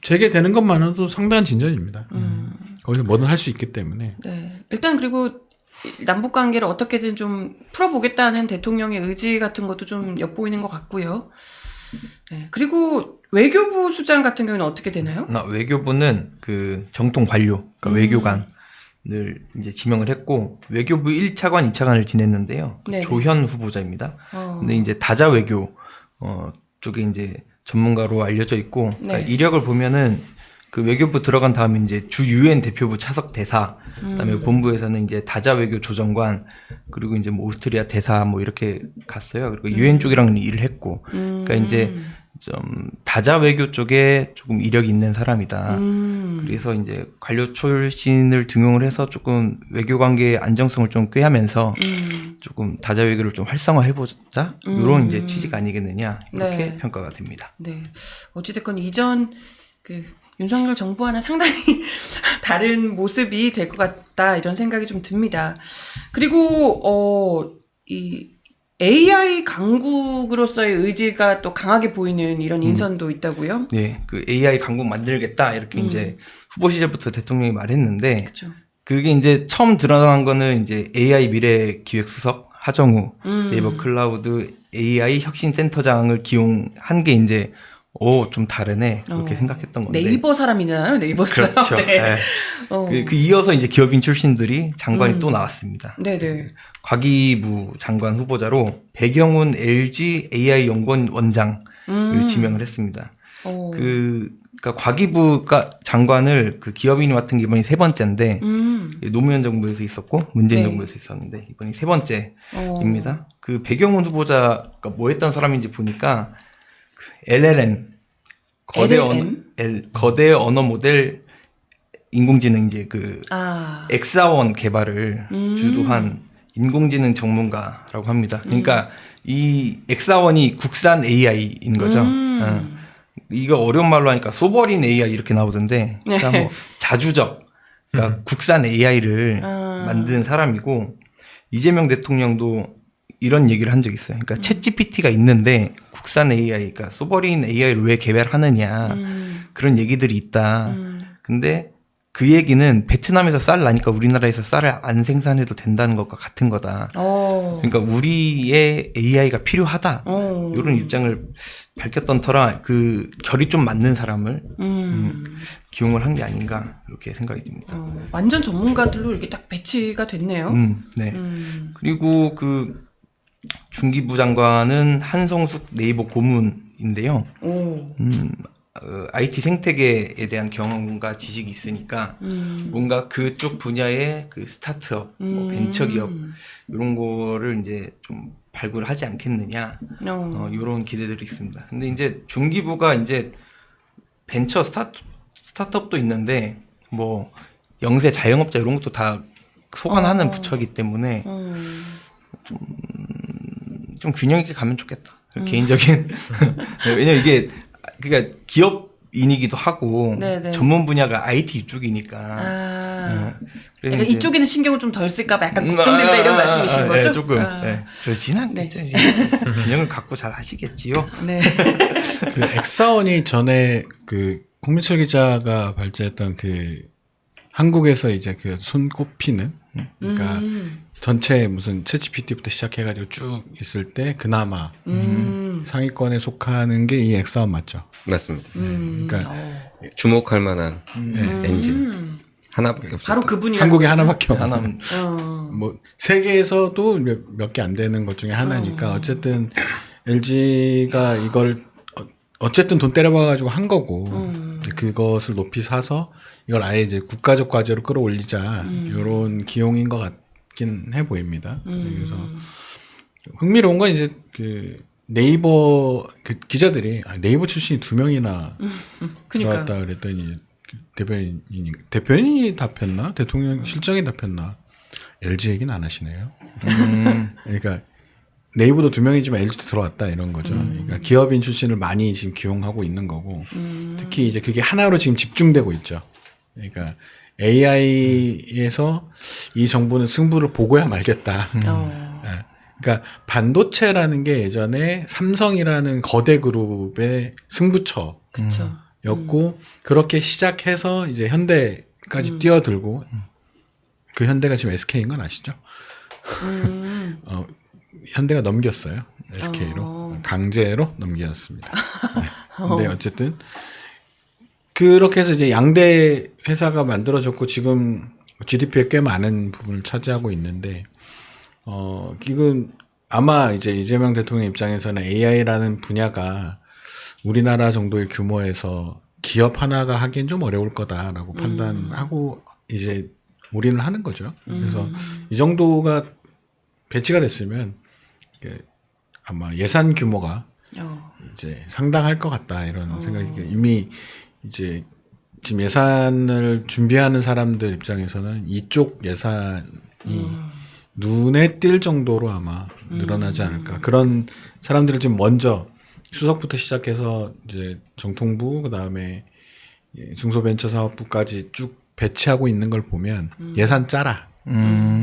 재개되는 것만으로도 상당한 진전입니다. 거기서 뭐든 할 수 있기 때문에. 네. 일단 그리고 남북 관계를 어떻게든 좀 풀어보겠다는 대통령의 의지 같은 것도 좀 엿보이는 것 같고요. 네. 그리고 외교부 수장 같은 경우는 어떻게 되나요? 외교부는 그 정통 관료, 그러니까 외교관을 이제 지명을 했고 외교부 1차관, 2차관을 지냈는데요. 그 조현 후보자입니다. 근데 이제 다자 외교 쪽에 이제 전문가로 알려져 있고 그러니까 이력을 보면은 그 외교부 들어간 다음에 이제 주 유엔 대표부 차석 대사, 그다음에 본부에서는 이제 다자 외교 조정관, 그리고 이제 뭐 오스트리아 대사 뭐 이렇게 갔어요. 그리고 유엔 쪽이랑 일을 했고, 그러니까 이제 좀 다자 외교 쪽에 조금 이력이 있는 사람이다. 그래서 이제 관료 출신을 등용을 해서 조금 외교 관계의 안정성을 좀 꾀하면서 조금 다자 외교를 좀 활성화해보자 이런 이제 취지가 아니겠느냐 이렇게 평가가 됩니다. 네, 어찌됐건 이전 윤석열 정부와는 상당히 다른 모습이 될 것 같다 이런 생각이 좀 듭니다. 그리고 이 AI 강국으로서의 의지가 또 강하게 보이는 이런 인선도 있다고요? 네, 그 AI 강국 만들겠다 이렇게 이제 후보 시절부터 대통령이 말했는데, 그쵸. 그게 이제 처음 드러난 거는 이제 AI 미래 기획수석 하정우 네이버 클라우드 AI 혁신센터장을 기용한 게 이제 좀 다르네. 그렇게 생각했던 건데. 네이버 사람이잖아요. 네이버 사람. 그렇죠. 네. 네. 어. 그 이어서 이제 기업인 출신들이 장관이 또 나왔습니다. 네네. 과기부 장관 후보자로 백영훈 LG AI 연구원 원장을 지명을 했습니다. 그러니까 과기부가 장관을 그 기업인이 맡은 게 이번이 3번째인데 노무현 정부에서 있었고 문재인 네. 정부에서 있었는데 이번이 3번째입니다. 그 백영훈 후보자가 뭐 했던 사람인지 보니까 그 LLM 거대 언어 모델 인공지능 이제 그 엑사원 개발을 주도한 인공지능 전문가라고 합니다. 그러니까 이 엑사원이 국산 AI인 거죠. 이거 어려운 말로 하니까 소버린 AI 이렇게 나오던데, 그러니까 뭐 자주적, 그러니까 국산 AI를 만든 사람이고 이재명 대통령도 이런 얘기를 한 적이 있어요. 그러니까 챗 GPT가 있는데 국산 AI, 그러니까 소버린 AI를 왜 개발하느냐 그런 얘기들이 있다. 근데 그 얘기는 베트남에서 쌀 나니까 우리나라에서 쌀을 안 생산해도 된다는 것과 같은 거다. 그러니까 우리의 AI가 필요하다. 이런 입장을 밝혔던 터라 그 결이 좀 맞는 사람을 기용을 한 게 아닌가 이렇게 생각이 듭니다. 완전 전문가들로 이렇게 딱 배치가 됐네요. 네. 그리고 그 중기부 장관은 한성숙 네이버 고문인데요. IT 생태계에 대한 경험과 지식이 있으니까 뭔가 그쪽 분야의 그 스타트업, 뭐 벤처기업 이런 거를 이제 좀 발굴하지 않겠느냐 이런 기대들이 있습니다. 근데 이제 중기부가 이제 벤처 스타트업도 있는데 뭐 영세 자영업자 이런 것도 다 소관하는 부처이기 때문에 좀 균형 있게 가면 좋겠다. 개인적인 왜냐면 이게 그러니까 기업인이기도 하고 네네. 전문 분야가 IT 이쪽이니까. 그러니까 이쪽에는 신경을 좀 덜 쓸까봐 약간 걱정된다 이런 말씀이신 거죠? 네, 조금. 네. 그렇진 않겠죠. 균형을 갖고 잘 하시겠지요. 네. 그 엑사원이 전에 그 홍민철 기자가 발제했던 그 한국에서 이제 그 손꼽히는 그러니까 전체 무슨 챗GPT부터 시작해가지고 쭉 있을 때 그나마 상위권에 속하는 게 이 엑사원 맞죠? 맞습니다. 그러니까 주목할 만한 엔진 하나밖에 없어요. 바로 그분이 한국에 하나밖에 없는. 하나는 뭐 세계에서도 몇 개 안 되는 것 중에 하나니까 어쨌든 LG가 이걸 어쨌든 돈 때려박아가지고 한 거고 이제 그것을 높이 사서 이걸 아예 이제 국가적 과제로 끌어올리자 이런 기용인 것 같긴 해 보입니다. 그래서 흥미로운 건 이제 그 네이버 그 기자들이 네이버 출신이 2명이나 들어왔다 그랬더니 대변인이 답했나? 대통령 실장이 답했나? LG 얘기는 안 하시네요. 그러니까 네이버도 2명이지만 LG도 들어왔다 이런 거죠. 그러니까 기업인 출신을 많이 지금 기용하고 있는 거고 특히 이제 그게 하나로 지금 집중되고 있죠. 그러니까 AI에서 이 정부는 승부를 보고야 말겠다. 그러니까 반도체라는 게 예전에 삼성이라는 거대 그룹의 승부처였고 그렇게 시작해서 이제 현대까지 뛰어들고 그 현대가 지금 SK인 건 아시죠? 현대가 넘겼어요. SK로. 강제로 넘겼습니다. 네. 근데 어쨌든 그렇게 해서 이제 양대 회사가 만들어졌고 지금 GDP에 꽤 많은 부분을 차지하고 있는데 이건 아마 이제 이재명 대통령 입장에서는 AI라는 분야가 우리나라 정도의 규모에서 기업 하나가 하기엔 좀 어려울 거다라고 판단하고 이제 올인을 하는 거죠. 그래서 이 정도가 배치가 됐으면 아마 예산 규모가 이제 상당할 것 같다 이런 생각이 이미 이제 지금 예산을 준비하는 사람들 입장에서는 이쪽 예산이 눈에 띌 정도로 아마 늘어나지 않을까. 그런 사람들을 지금 먼저 수석부터 시작해서 이제 정통부 그다음에 중소벤처사업부까지 쭉 배치하고 있는 걸 보면 예산 짜라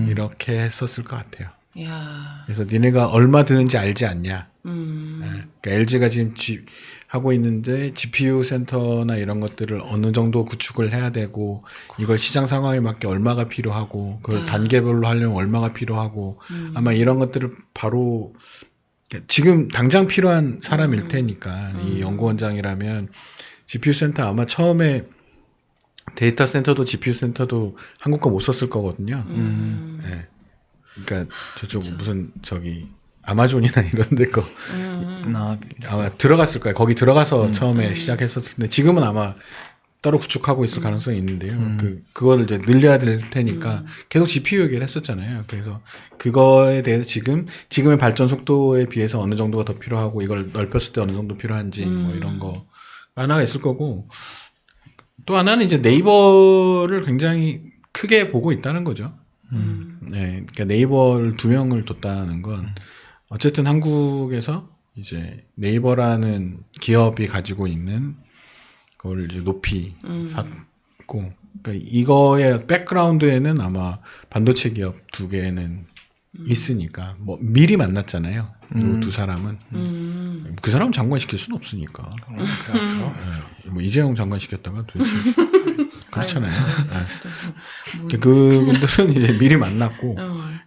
이렇게 했었을 것 같아요. 야. 그래서 니네가 얼마 드는지 알지 않냐. 그러니까 LG가 지금 하고 있는데 GPU 센터나 이런 것들을 어느 정도 구축을 해야 되고 이걸 시장 상황에 맞게 얼마가 필요하고 그걸 단계별로 하려면 얼마가 필요하고 아마 이런 것들을 바로 지금 당장 필요한 사람일 테니까 이 연구원장이라면 GPU 센터 아마 처음에 데이터 센터도 GPU 센터도 한국 거 못 썼을 거거든요. 네. 그러니까 저쪽 무슨 저기 아마존이나 이런 데 거 아마 들어갔을 거예요. 거기 들어가서 처음에 시작했었을 텐데 지금은 아마 따로 구축하고 있을 가능성이 있는데요. 그거를 이제 늘려야 될 테니까 계속 GPU 얘기를 했었잖아요. 그래서 그거에 대해서 지금의 발전 속도에 비해서 어느 정도가 더 필요하고 이걸 넓혔을 때 어느 정도 필요한지 뭐 이런 거 하나가 있을 거고 또 하나는 이제 네이버를 굉장히 크게 보고 있다는 거죠. 네, 그러니까 네이버를 2명을 뒀다는 건 어쨌든 한국에서 이제 네이버라는 기업이 가지고 있는 그걸 이제 높이 샀고, 그러니까 이거의 백그라운드에는 아마 반도체 기업 2개는 있으니까 뭐 미리 만났잖아요. 이 두 사람은 그 사람 장관 시킬 수는 없으니까. 네, 뭐 이재용 장관 시켰다가 도대체 그렇잖아요. 네. 그분들은 이제 미리 만났고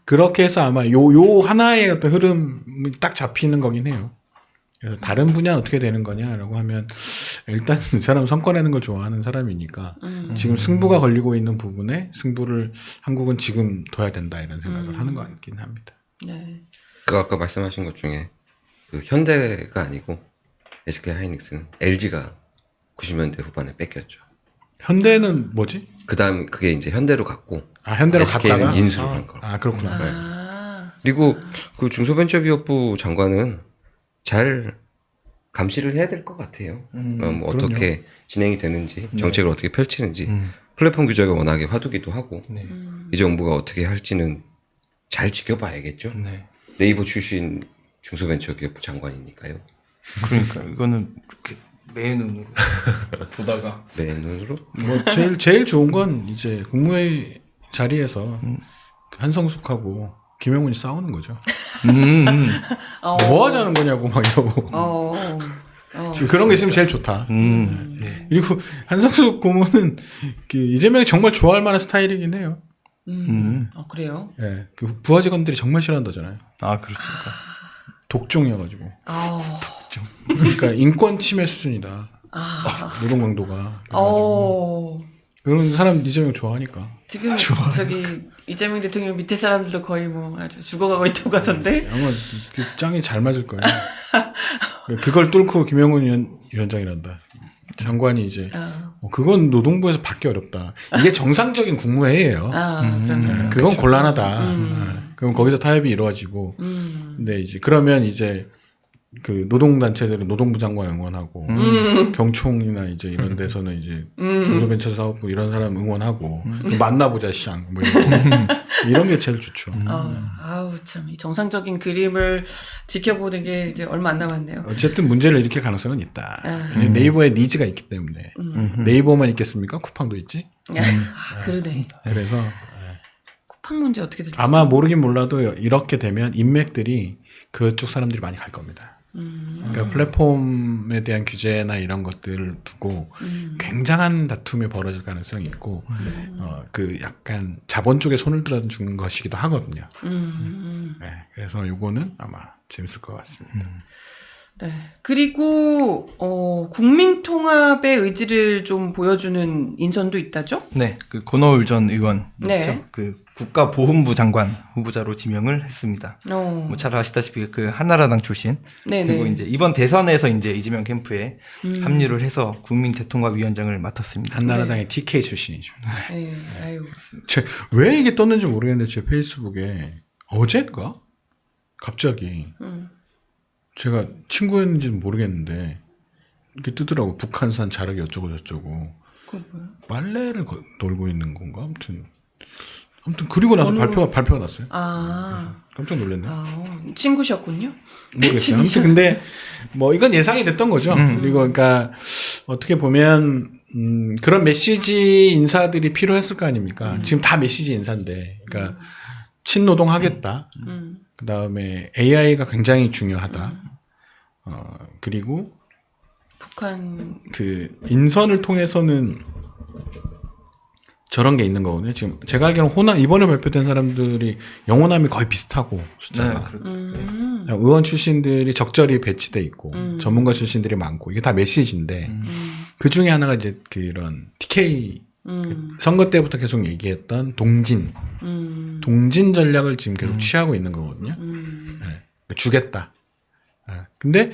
그렇게 해서 아마 요 하나의 어떤 흐름이 딱 잡히는 거긴 해요. 그래서 다른 분야는 어떻게 되는 거냐라고 하면 일단 이 사람 성과 내는 걸 좋아하는 사람이니까 지금 승부가 걸리고 있는 부분에 승부를 한국은 지금 둬야 된다 이런 생각을 하는 것 같긴 합니다. 네. 그 아까 말씀하신 것 중에 그 현대가 아니고 SK 하이닉스는 LG가 90년대 후반에 뺏겼죠. 현대는 뭐지? 그다음 그게 이제 현대로 갔고 현대로 SK는 갔다가 인수를 한 거. 그렇구나. 그리고 그 중소벤처기업부 장관은 잘 감시를 해야 될 것 같아요. 뭐 어떻게 진행이 되는지, 정책을 어떻게 펼치는지, 플랫폼 규제가 워낙에 화두기도 하고, 이 정부가 어떻게 할지는 잘 지켜봐야겠죠. 네이버 출신 중소벤처기업부 장관이니까요. 그러니까 이거는 이렇게 매 눈으로 보다가 내 눈으로? 뭐 제일 좋은 건 이제 국무회의 자리에서 한성숙하고 김영훈이 싸우는 거죠. 뭐 하자는 거냐고 막 이러고. 그런 게 있으면 제일 좋다. 네. 그리고 한성숙 고문은 이재명이 정말 좋아할 만한 스타일이긴 해요. 그래요? 예, 그 부하 직원들이 정말 싫어한다잖아요. 아 그렇습니까? 독종이어가지고. 독종. 그러니까 인권 침해 수준이다. 노동 강도가. 그런 사람 이재명 좋아하니까. 지금 저기 이재명 대통령 밑에 사람들도 거의 뭐 아주 죽어가고 있다고 하던데. 아마 그 짱이 잘 맞을 거예요. 그걸 뚫고 김영훈 위원장이란다. 장관이 이제 그건 노동부에서 받기 어렵다. 이게 정상적인 국무회의예요. 그건 곤란하다. 그럼 거기서 타협이 이루어지고. 근데 이제 그러면 이제 그 노동단체들은 노동부 장관 응원하고 경총이나 이제 이런 데서는 이제 중소벤처사업부 이런 사람 응원하고 만나보자 시장 뭐 이런 게 제일 좋죠. 아우 참 이 정상적인 그림을 지켜보는 게 이제 얼마 안 남았네요. 어쨌든 문제를 일으킬 가능성은 있다. 네이버에 니즈가 있기 때문에 네이버만 있겠습니까? 쿠팡도 있지. 그러네. 그래서 쿠팡 문제 어떻게 될지 아마 모르긴 몰라도 이렇게 되면 인맥들이 그쪽 사람들이 많이 갈 겁니다. 그러니까 플랫폼에 대한 규제나 이런 것들을 두고 굉장한 다툼이 벌어질 가능성이 있고 그 약간 자본 쪽에 손을 들어주는 것이기도 하거든요. 네, 그래서 요거는 아마 재밌을 것 같습니다. 네. 그리고 국민 통합의 의지를 좀 보여주는 인선도 있다죠? 네, 그 권오울 전 의원 네. 있죠. 그 국가보훈부 장관 후보자로 지명을 했습니다. 뭐 잘 아시다시피 그 한나라당 출신. 네네. 그리고 이제 이번 대선에서 이제 이재명 캠프에 합류를 해서 국민대통합위원장을 맡았습니다. 한나라당의 TK 출신이죠. 네. 아유. 왜 이게 떴는지 모르겠는데 제 페이스북에 어제인가? 갑자기 제가 친구였는지는 모르겠는데 이렇게 뜨더라고. 북한산 자락이 어쩌고 저쩌고. 그거 뭐야? 빨래를 돌고 있는 건가? 아무튼 그리고 나서 발표가 났어요. 깜짝 놀랐네. 친구셨군요. 모르겠어요. 아무튼 근데 뭐 이건 예상이 됐던 거죠. 그리고 그러니까 어떻게 보면 그런 메시지 인사들이 필요했을 거 아닙니까? 지금 다 메시지 인사인데, 그러니까 친노동 하겠다. 그 다음에 AI가 굉장히 중요하다. 그리고 북한 그 인선을 통해서는 저런 게 있는 거거든요. 지금 제가 알기로는 이번에 발표된 사람들이 영호남이 거의 비슷하고 숫자가. 네, 그렇죠. 의원 출신들이 적절히 배치돼 있고 전문가 출신들이 많고 이게 다 메시지인데 그 중에 하나가 이제 그런 TK 선거 때부터 계속 얘기했던 동진 전략을 지금 계속 취하고 있는 거거든요. 네. 주겠다. 네. 근데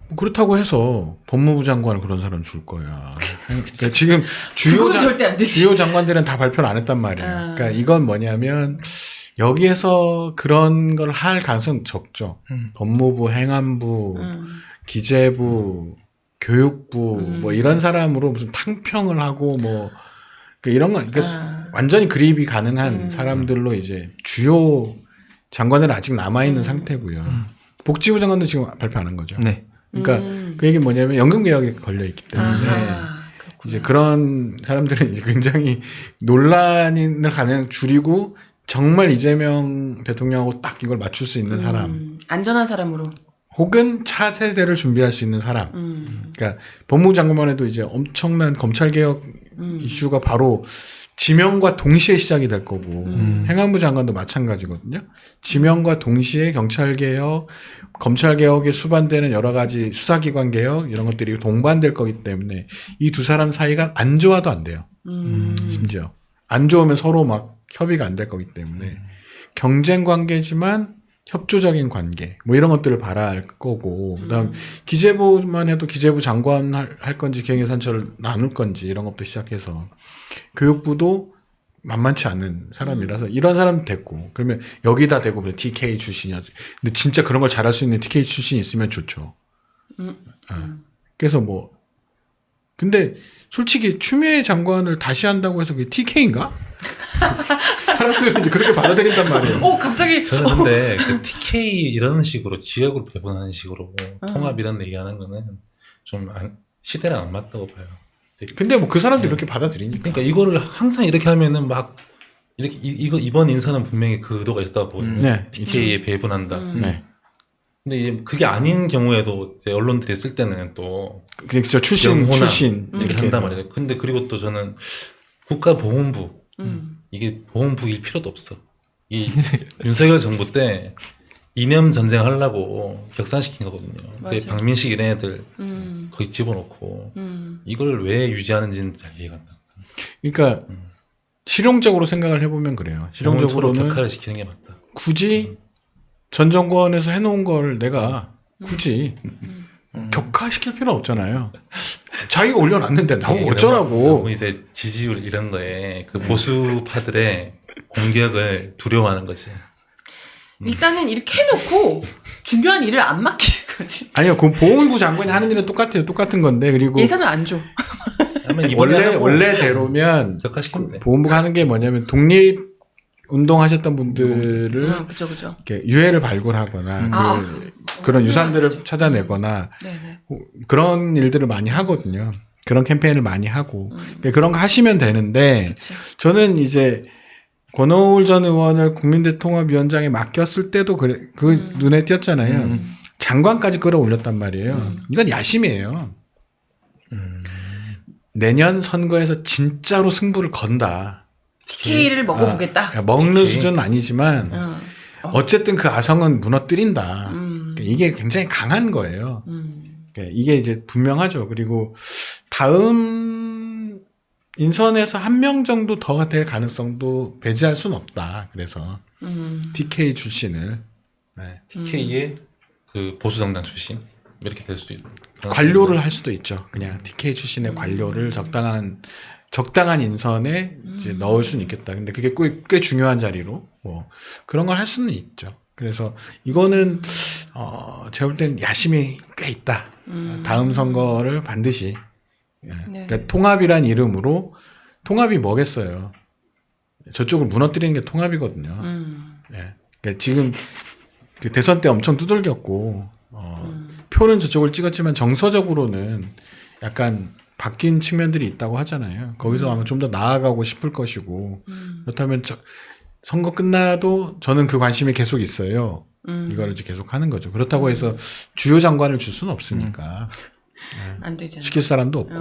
뭐 그렇다고 해서 법무부 장관을 그런 사람 줄 거야. 그러니까 지금 그건 절대 안 되지. 주요 장관들은 다 발표를 안 했단 말이에요. 그러니까 이건 뭐냐면 여기에서 그런 걸 할 가능성은 적죠. 법무부, 행안부, 기재부, 교육부 뭐 이런 사람으로 무슨 탕평을 하고 뭐 이런 건 그러니까 완전히 그립이 가능한 사람들로 이제 주요 장관들은 아직 남아 있는 상태고요. 복지부 장관도 지금 발표 안 한 거죠. 네. 그러니까 그 얘기 뭐냐면 연금 개혁에 걸려 있기 때문에 이제 그런 사람들은 이제 굉장히 논란을 가능 줄이고 정말 이재명 대통령하고 딱 이걸 맞출 수 있는 사람, 안전한 사람으로. 혹은 차세대를 준비할 수 있는 사람. 그러니까 법무부 장관만 해도 이제 엄청난 검찰 개혁 이슈가 바로 지명과 동시에 시작이 될 거고 행안부 장관도 마찬가지거든요. 지명과 동시에 경찰 개혁, 검찰 개혁에 수반되는 여러 가지 수사기관 개혁 이런 것들이 동반될 거기 때문에 이 두 사람 사이가 안 좋아도 안 돼요. 심지어 안 좋으면 서로 막 협의가 안 될 거기 때문에 경쟁 관계지만 협조적인 관계 뭐 이런 것들을 바랄 거고 그다음 기재부만 해도 기재부 장관 할 건지 경영산처를 나눌 건지 이런 것부터 시작해서 교육부도 만만치 않은 사람이라서 이런 사람 됐고 그러면 여기다 대고 그래 TK 출신이야. 근데 진짜 그런 걸 잘할 수 있는 TK 출신이 있으면 좋죠. 그래서 뭐 근데 솔직히 추미애 장관을 다시 한다고 해서 그게 TK인가? 사람들은 이제 그렇게 받아들인단 말이에요. 갑자기. 저는 근데 그 TK 이런 식으로 지역으로 배분하는 식으로 통합 이런 얘기하는 거는 좀 시대랑 안 맞다고 봐요. 근데 뭐 그 사람들이 이렇게 받아들이니까. 그러니까 이거를 항상 이렇게 하면은 막 이렇게 이번 인사는 분명히 그 의도가 있었다고 보거든요. 네. TK에 배분한다. 네. 근데 이제 그게 아닌 경우에도 이제 언론들이 쓸 때는 또 그냥 진짜 출신 이렇게 한단 말이에요. 근데 그리고 또 저는 국가보훈부 이게 보훈부일 필요도 없어. 이 윤석열 정부 때 이념 전쟁 하려고 격상시킨 거거든요. 그 박민식 이런 애들 거기 집어넣고 이걸 왜 유지하는지는 잘 이해가 안 나. 그러니까 실용적으로 생각을 해보면 그래요. 실용적으로는 격화를 시키는 게 맞다. 굳이 전 정권에서 해놓은 걸 내가 굳이 격화시킬 필요는 없잖아요. 자기가 올려놨는데 나보고 어쩌라고. 너무 이제 지지율 이런 거에 그 보수파들의 공격을 두려워하는 거지. 일단은 이렇게 해놓고 중요한 일을 안 맡기는 거지. 아니요, 그 보훈부 장관이 하는 일은 똑같아요. 똑같은 건데 그리고 예산을 안 줘. 원래대로면 격화시키면 돼. 보훈부가 하는 게 뭐냐면 독립 운동하셨던 분들을 그죠. 이렇게 유해를 발굴하거나 그런 유산들을 찾아내거나 네네. 그런 일들을 많이 하거든요. 그런 캠페인을 많이 하고 그런 거 하시면 되는데 그치. 저는 이제 권오울 전 의원을 국민대통합위원장에 맡겼을 때도 그 눈에 띄었잖아요. 장관까지 끌어올렸단 말이에요. 이건 야심이에요. 내년 선거에서 진짜로 승부를 건다. TK를 먹어보겠다. 먹는 수준은 아니지만 어쨌든 그 아성은 무너뜨린다. 그러니까 이게 굉장히 강한 거예요. 그러니까 이게 이제 분명하죠. 그리고 다음 인선에서 한 명 정도 더 될 가능성도 배제할 수는 없다. 그래서 TK 출신을 TK의 그 보수정당 출신 이렇게 될 수도 있는 관료를 할 수도 있죠. 그냥 TK 출신의 관료를 적당한 인선에 이제 넣을 수는 있겠다. 근데 그게 꽤 중요한 자리로 뭐 그런 걸 할 수는 있죠. 그래서 이거는 제가 볼 땐 야심이 꽤 있다. 다음 선거를 반드시 그러니까 통합이란 이름으로 통합이 뭐겠어요. 저쪽을 무너뜨리는 게 통합이거든요. 네. 그러니까 지금 그 대선 때 엄청 두들겼고 표는 저쪽을 찍었지만 정서적으로는 약간 바뀐 측면들이 있다고 하잖아요. 거기서 아마 좀 더 나아가고 싶을 것이고 그렇다면 선거 끝나도 저는 그 관심이 계속 있어요. 이거를 이제 계속 하는 거죠. 그렇다고 해서 주요 장관을 줄 수는 없으니까 안 되잖아. 시킬 사람도 없고.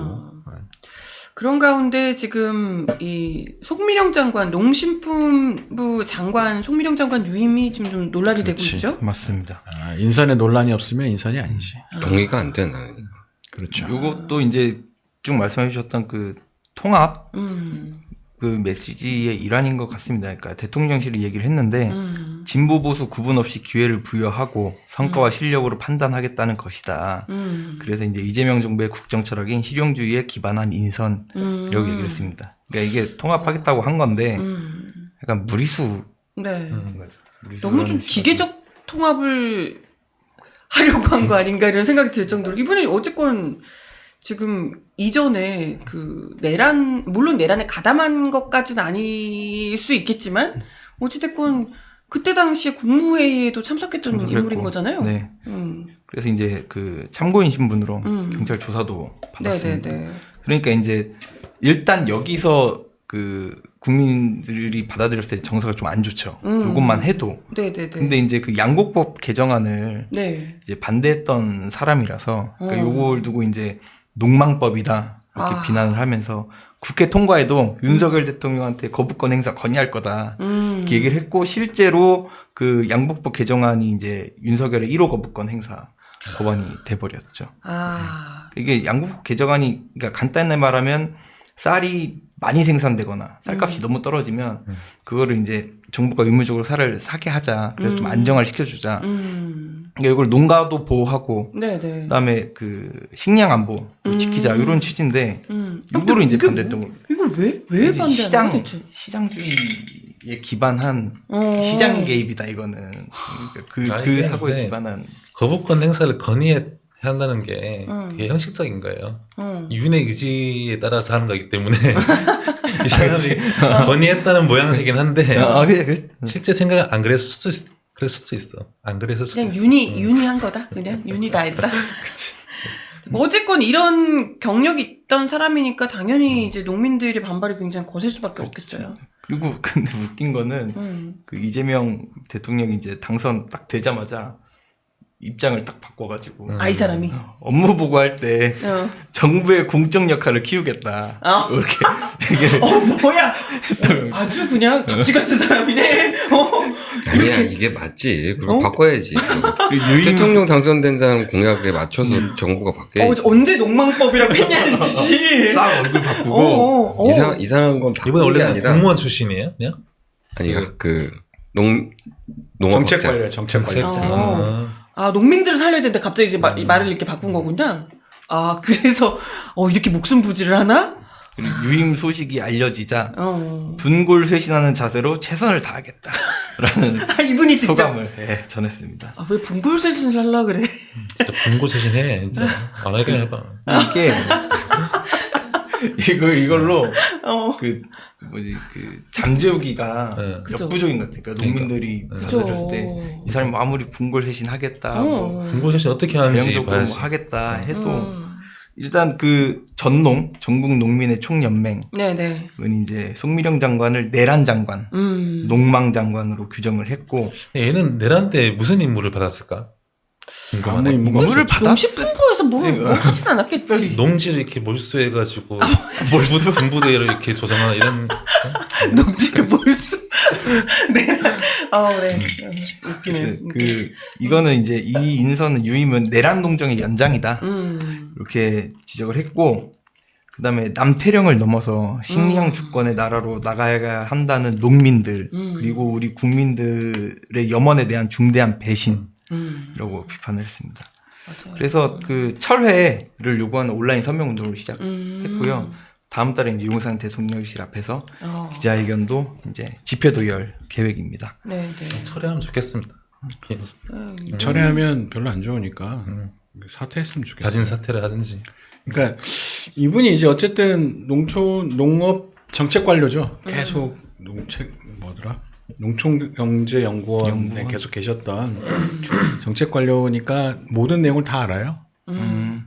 그런 가운데 지금 이 송미령 장관, 농심품부 장관 송미령 장관 유임이 지금 좀 논란이 되고 그렇지. 있죠. 맞습니다. 인선에 논란이 없으면 인선이 아니지. 동의가 안 돼, 나는. 그렇죠. 요것도 이제 쭉 말씀해 주셨던 그 통합 그 메시지의 일환인 것 같습니다. 그러니까 대통령실이 얘기를 했는데 진보 보수 구분 없이 기회를 부여하고 성과와 실력으로 판단하겠다는 것이다. 그래서 이제 이재명 정부의 국정 철학인 실용주의에 기반한 인선이라고 얘기를 했습니다. 그러니까 이게 통합하겠다고 한 건데 약간 무리수. 네. 무리수 너무 좀 기계적 통합을 하려고 한 거 아닌가 이런 생각이 들 정도로 이분이 어쨌건 지금 이전에 그 내란 물론 내란에 가담한 것까지는 아닐 수 있겠지만 어찌됐건 그때 당시에 국무회의에도 참석했던 인물인 거잖아요. 네. 그래서 이제 그 참고인 신분으로 경찰 조사도 받았습니다. 네네네. 그러니까 이제 일단 여기서 그 국민들이 받아들였을 때 정서가 좀 안 좋죠. 요것만 해도. 네네네. 근데 이제 그 양곡법 개정안을 네. 이제 반대했던 사람이라서 그러니까 요걸 두고 이제 농망법이다 이렇게 비난을 하면서 국회 통과에도 윤석열 대통령한테 거부권 행사 건의할 거다 이렇게 얘기를 했고 실제로 그 양곡법 개정안이 이제 윤석열의 1호 거부권 행사 법안이 돼버렸죠. 이게 양곡법 개정안이 그러니까 간단히 말하면 쌀이 많이 생산되거나 쌀값이 너무 떨어지면 그거를 이제 정부가 의무적으로 쌀을 사게 하자. 그래서 좀 안정화를 시켜주자. 그러니까 이걸 농가도 보호하고, 네네. 그다음에 그 식량 안보 지키자 이런 취지인데 일부러 이제 반대했던 거. 이걸 왜 반대하는 거야? 대체? 시장주의에 기반한 시장 개입이다 이거는. 그러니까 그 사고에 기반한 거부권 행사를 건의해야 한다는 게 되게 형식적인 거예요. 윤의 의지에 따라서 하는 거기 때문에 이 사람이 건의했다는 모양새긴 한데 그래. 실제 생각은 안 그랬을 수도 있어. 안 그랬을 수도 그냥 있어. 윤이 한 거다. 그냥 윤이 다 했다. 그치. 뭐 어쨌건 이런 경력이 있던 사람이니까 당연히 이제 농민들의 반발이 굉장히 거셀 수밖에 없겠어요. 그리고 근데 웃긴 거는 그 이재명 대통령이 이제 당선 딱 되자마자 입장을 딱 바꿔가지고 이 사람이 업무 보고할 때 정부의 공적 역할을 키우겠다 이렇게 얘기를 뭐야 아주 그냥 갑지 같은 사람이네. 아니야, 이게 맞지. 그리고 바꿔야지. 대통령 당선된 사람 공약에 맞춰서 정부가 바뀌어야지. 언제 농망법이라고 했냐는 듯이 싹 얼굴 바꾸고 이상한 건 이번에 바꾸는 게 원래 아니라. 공무원 출신이에요? 그냥? 아니, 농업학자. 정책관료. 농민들을 살려야 되는데 갑자기 이제 말을 이렇게 바꾼 거군요. 그래서 이렇게 목숨 부지를 하나? 그리고 유임 소식이 알려지자 어. 분골쇄신하는 자세로 최선을 다하겠다라는 이분이 진짜 소감을 예, 전했습니다. 왜 분골쇄신을 하려고 그래? 진짜 분고쇄신해 진짜. 안 하긴 해봐. 이게 이걸로 어. 그 잠재우기가 네. 그죠. 역부족인 것 같아요. 그러니까 농민들이 받아들였을 때 이 사람이 아무리 분골쇄신 하겠다, 뭐 분고쇄신 어떻게 하는지 재량적으로 봐야지. 하겠다 해도 일단 그 전농 전국 농민의 총연맹은 네네. 이제 송미령 장관을 내란 장관, 농망 장관으로 규정을 했고 얘는 내란 때 무슨 임무를 받았을까? 궁금하네. 임무를 받았을 농식품부에서 뭐 하진 않았겠지. 농지를 이렇게 몰수해가지고 분부대를 이렇게 조성하는 이런 농지를 몰수. 네. 웃기네. 이거는 이제 이 인선은 유임은 내란 농정의 연장이다. 이렇게 지적을 했고, 그 다음에 남태령을 넘어서 식량 주권의 나라로 나가야 한다는 농민들, 그리고 우리 국민들의 염원에 대한 중대한 배신이라고 비판을 했습니다. 맞아요. 그래서 그 철회를 요구하는 온라인 서명 운동을 시작했고요. 다음 달에 이제 용산 대통령실 앞에서 기자회견도 이제 집회도 열 계획입니다. 네. 철회하면 좋겠습니다. 철회하면 별로 안 좋으니까 사퇴했으면 좋겠어요. 자진 사퇴를 하든지. 그러니까 이분이 이제 어쨌든 농업 정책 관료죠. 계속 농촌경제연구원에 계속 계셨던 정책 관료니까 모든 내용을 다 알아요. 네.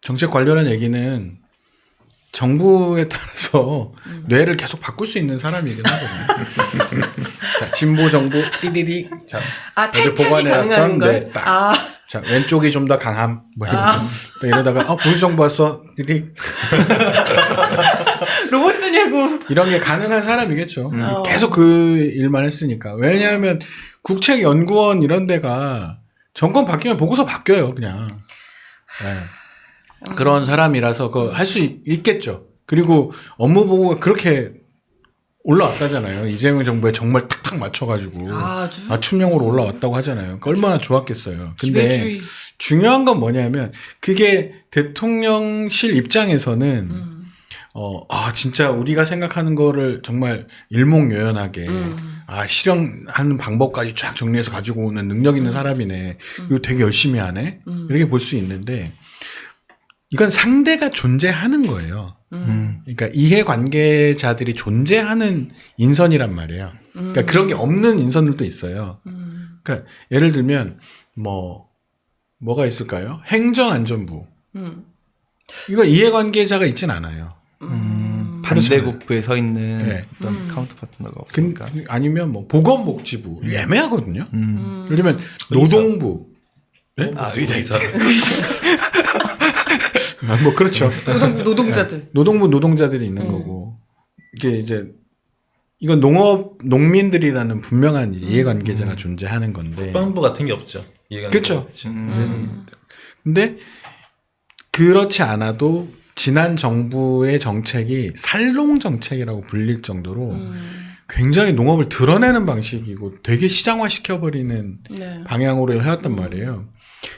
정책 관료라는 얘기는 정부에 따라서 뇌를 계속 바꿀 수 있는 사람이긴 하거든요. 자, 진보 정부 띠디디. 자, 어제 탈착이 보관해놨던 가능한 걸? 네, 딱. 자, 왼쪽이 좀 더 강함. 뭐 이러다가 보수 정부 왔어. 띠디. 로봇이냐고. 이런 게 가능한 사람이겠죠. 계속 그 일만 했으니까. 왜냐하면 국책연구원 이런 데가 정권 바뀌면 보고서 바뀌어요, 그냥. 네. 그런 사람이라서 그거 할 수 있겠죠. 그리고 업무 보고가 그렇게 올라왔다잖아요. 이재명 정부에 정말 탁탁 맞춰가지고 아주 맞춤형으로 올라왔다고 하잖아요. 그 얼마나 좋았겠어요. 근데 기회주의. 중요한 건 뭐냐면 그게 대통령실 입장에서는 진짜 우리가 생각하는 거를 정말 일목요연하게 실현하는 방법까지 쫙 정리해서 가지고 오는 능력 있는 사람이네. 이거 되게 열심히 하네. 이렇게 볼 수 있는데 이건 상대가 존재하는 거예요. 그러니까 이해관계자들이 존재하는 인선이란 말이에요. 그러니까 그런 게 없는 인선들도 있어요. 그러니까 예를 들면 뭐가 있을까요? 행정안전부. 이거 이해관계자가 있진 않아요. 반대국부에 서 있는 네. 어떤 카운터 파트너가 없으니까. 아니면 뭐 보건복지부 애매하거든요. 예를 들면 노동부. 네? 의사. 뭐 그렇죠. 노동자들. 노동부 노동자들이 있는 거고 이게 이제 이건 농민들이라는 분명한 이해관계자가 존재하는 건데. 국방부 같은 게 없죠. 그렇죠. 근데 그렇지 않아도 지난 정부의 정책이 살롱 정책이라고 불릴 정도로 굉장히 농업을 드러내는 방식이고 되게 시장화 시켜버리는 네. 방향으로 해왔단 말이에요.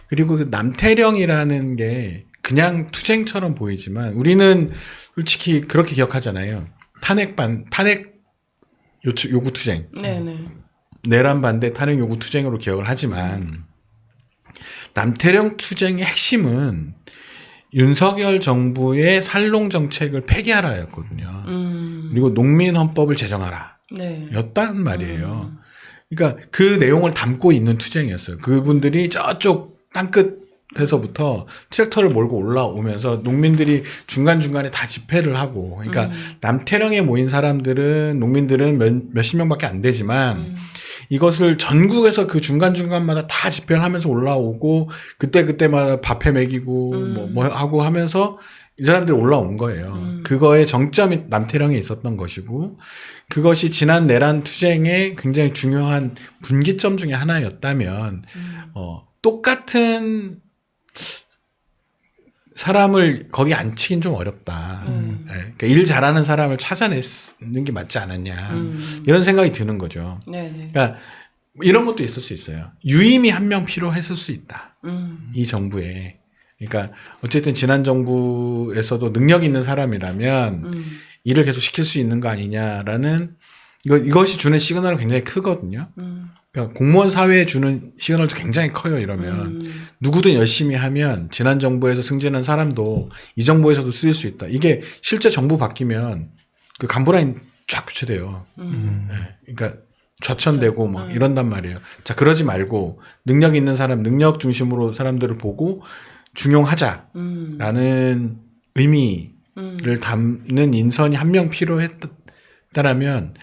그리고 그 남태령이라는 게 그냥 투쟁처럼 보이지만 우리는 솔직히 그렇게 기억하잖아요. 탄핵 요구 투쟁. 네네. 내란 반대 탄핵 요구 투쟁으로 기억을 하지만 남태령 투쟁의 핵심은 윤석열 정부의 살롱 정책을 폐기하라였거든요. 그리고 농민 헌법을 제정하라. 네. 였단 말이에요. 그러니까 그 내용을 담고 있는 투쟁이었어요. 그분들이 저쪽 땅끝에서부터 트랙터를 몰고 올라오면서 농민들이 중간중간에 다 집회를 하고 그러니까 남태령에 모인 사람들은 농민들은 몇십 명밖에 안 되지만 이것을 전국에서 그 중간중간마다 다 집회를 하면서 올라오고 그때마다 밥해 먹이고 뭐 하고 하면서 이 사람들이 올라온 거예요. 그거의 정점이 남태령에 있었던 것이고 그것이 지난 내란 투쟁의 굉장히 중요한 분기점 중에 하나였다면 똑같은 사람을 거기 앉히긴 좀 어렵다. 네. 그러니까 일 잘하는 사람을 찾아내는 게 맞지 않았냐. 이런 생각이 드는 거죠. 네네. 그러니까 이런 것도 있을 수 있어요. 유임이 한 명 필요했을 수 있다. 이 정부에. 그러니까 어쨌든 지난 정부에서도 능력 있는 사람이라면 일을 계속 시킬 수 있는 거 아니냐라는 이것이 주는 시그널은 굉장히 크거든요. 그러니까 공무원 사회에 주는 시그널도 굉장히 커요. 이러면 누구든 열심히 하면 지난 정부에서 승진한 사람도 이 정부에서도 쓰일 수 있다. 이게 실제 정부 바뀌면 그 간부 라인 쫙 교체돼요. 네. 그러니까 좌천되고 막 이런단 말이에요. 자, 그러지 말고 능력 있는 사람, 능력 중심으로 사람들을 보고 중용하자라는 의미를 담는 인선이 한 명 필요했다라면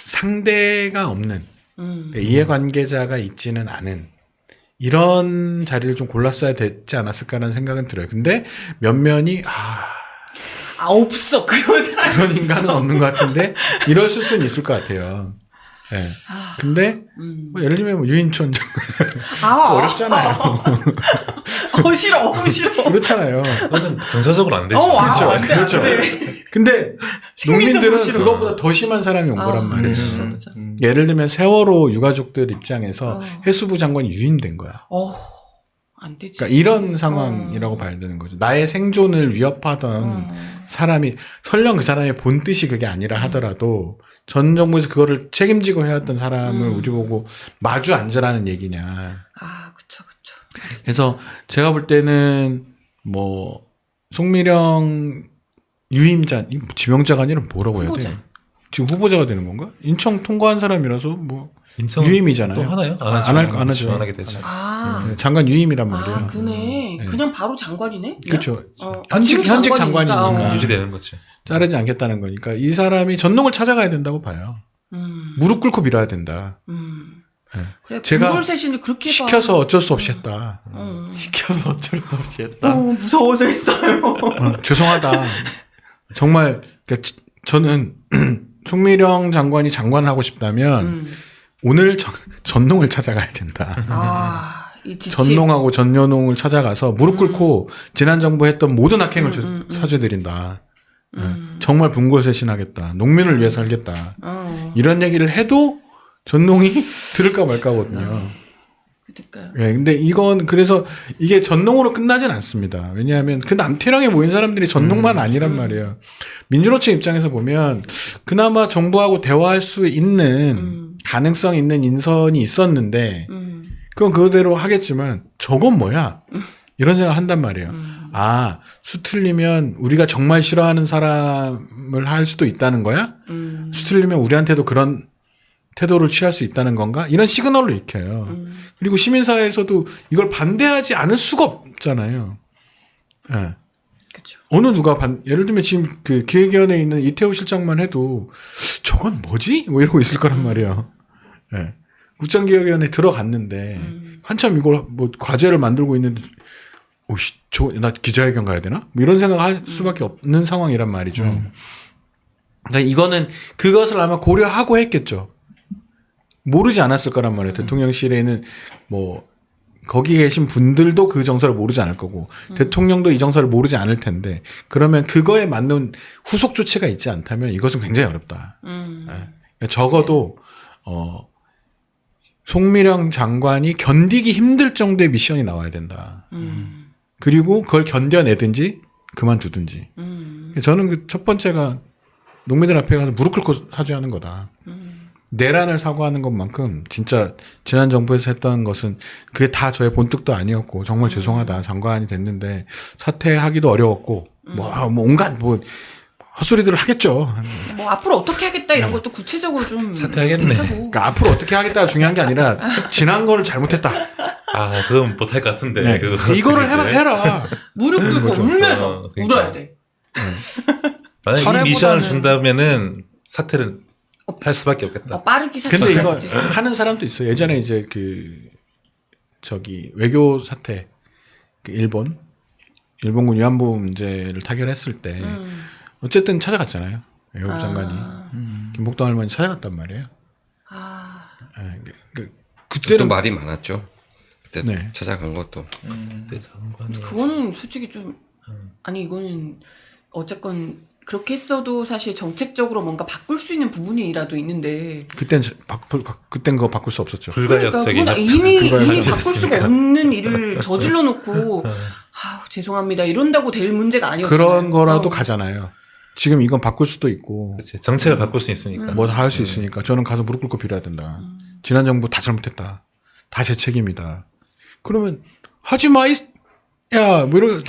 상대가 없는 그러니까 이해관계자가 있지는 않은 이런 자리를 좀 골랐어야 됐지 않았을까라는 생각은 들어요. 근데 면면이 없어 그런 사람. 그런 인간은 없는 것 같은데 이럴 수는 있을 것 같아요. 네. 근데 뭐 예를 들면 뭐 유인촌 어렵잖아요. 싫어. 그렇잖아요. 그건 정서적으로 안 되죠. 그렇죠. 안 돼, 그렇죠. 안 돼. 근데 생리적으로 농민들은 싫어. 그것보다 더 심한 사람이 온 거란 말이에요. 그렇죠. 예를 들면 세월호 유가족들 입장에서 해수부 장관이 유임된 거야. 안 되지. 그러니까 이런 상황이라고 봐야 되는 거죠. 나의 생존을 위협하던 사람이 설령 그 사람의 본 뜻이 그게 아니라 하더라도 전 정부에서 그거를 책임지고 해왔던 사람을 우리 보고 마주 앉으라는 얘기냐. 그쵸. 그래서 제가 볼 때는 뭐 송미령 유임자, 지명자가 아니라 뭐라고 해야 후보자. 돼요? 지금 후보자가 되는 건가? 인청 통과한 사람이라서 뭐 인천 유임이잖아요. 또 하나요? 안 하죠. 안 하죠. 안 하게 되죠. 네, 장관 유임이란 말이에요. 아, 그네. 그냥 바로 장관이네? 그렇죠. 어, 현직 장관이니까. 장관이니까 유지되는 거지. 자르지 않겠다는 거니까 이 사람이 전농을 찾아가야 된다고 봐요. 무릎 꿇고 빌어야 된다. 네. 그래, 제가 분골쇄신을 그렇게 시켜서 어쩔 수 없이 했다. 시켜서 어쩔 수 없이 했다. 무서워서 했어요. 죄송하다. 정말 그러니까 저는 송미령 장관이 장관을 하고 싶다면 오늘 전농을 찾아가야 된다. 아, 이 지침. 전농하고 전여농을 찾아가서 무릎 꿇고 지난 정부 했던 모든 악행을 사죄드린다. 정말 분골쇄신하겠다. 농민을 위해 살겠다. 이런 얘기를 해도 전농이 들을까 말까거든요. 그러니까요. 네, 근데 이건 그래서 이게 전농으로 끝나진 않습니다. 왜냐하면 그 남태령에 모인 사람들이 전농만 아니란 말이에요. 민주노총 입장에서 보면 그나마 정부하고 대화할 수 있는 가능성 있는 인선이 있었는데 그건 그대로 하겠지만 저건 뭐야? 이런 생각을 한단 말이에요. 아, 수틀리면 우리가 정말 싫어하는 사람을 할 수도 있다는 거야? 수틀리면 우리한테도 그런 태도를 취할 수 있다는 건가? 이런 시그널로 익혀요. 그리고 시민사회에서도 이걸 반대하지 않을 수가 없잖아요. 예. 네. 그렇죠. 어느 누가 예를 들면 지금 그 기획위원회에 있는 이태호 실장만 해도 저건 뭐지? 뭐 이러고 있을 거란 말이에요. 예. 네. 국정기획위원회 들어갔는데 한참 이걸 뭐 과제를 만들고 있는데 오씨, 나 기자회견 가야 되나? 뭐 이런 생각할 수밖에 없는 상황이란 말이죠. 그러니까 이거는 그것을 아마 고려하고 했겠죠. 모르지 않았을 거란 말이에요. 대통령실에는 뭐 거기 계신 분들도 그 정서를 모르지 않을 거고 대통령도 이 정서를 모르지 않을 텐데 그러면 그거에 맞는 후속 조치가 있지 않다면 이것은 굉장히 어렵다. 그러니까 적어도 송미령 장관이 견디기 힘들 정도의 미션이 나와야 된다. 그리고 그걸 견뎌내든지 그만두든지. 저는 그 첫 번째가 농민들 앞에 가서 무릎 꿇고 사죄하는 거다. 내란을 사과하는 것만큼 진짜 지난 정부에서 했던 것은 그게 다 저의 본뜻도 아니었고 정말 죄송하다. 장관이 됐는데 사퇴하기도 어려웠고 뭐 온갖 뭐 헛소리들을 하겠죠. 뭐 앞으로 어떻게 하겠다 이런 것도 구체적으로 좀 사퇴하겠네. 하고. 그러니까 앞으로 어떻게 하겠다가 중요한 게 아니라 지난 거를 잘못했다. 아, 그건 못할 것 같은데. 네. 그거 이거를 해라. 무릎 꿇고 울면서 그러니까. 울어야 돼. 만약 이 미션을 준다면은 사퇴를 할 수밖에 없겠다. 빠르게 사퇴. 근데 이거 하는 사람도 있어요. 예전에 이제 외교 사태, 일본군 위안부 문제를 타결했을 때 어쨌든 찾아갔잖아요. 외교부 장관이 김복동 할머니 찾아갔단 말이에요. 그때는 그때는 말이 많았죠. 그때 네. 찾아간 것도. 그때 장관이 그거는 솔직히 좀 아니 이거는 어쨌건 그렇게 했어도 사실 정책적으로 뭔가 바꿀 수 있는 부분이라도 있는데 그땐 그거 바꿀 수 없었죠. 불가역적인 그러니까 협상. 이미 불가역적인 바꿀 수가 없는 일을 저질러 놓고 죄송합니다 이런다고 될 문제가 아니었잖아요. 그런 거라도 가잖아요. 지금 이건 바꿀 수도 있고 그치, 정책을 바꿀 수 있으니까. 뭐 다 할 수 있으니까 저는 가서 무릎 꿇고 빌어야 된다. 지난 정부 다 잘못했다. 다 제 책임이다. 그러면 하지 마, 야, 뭐 이렇게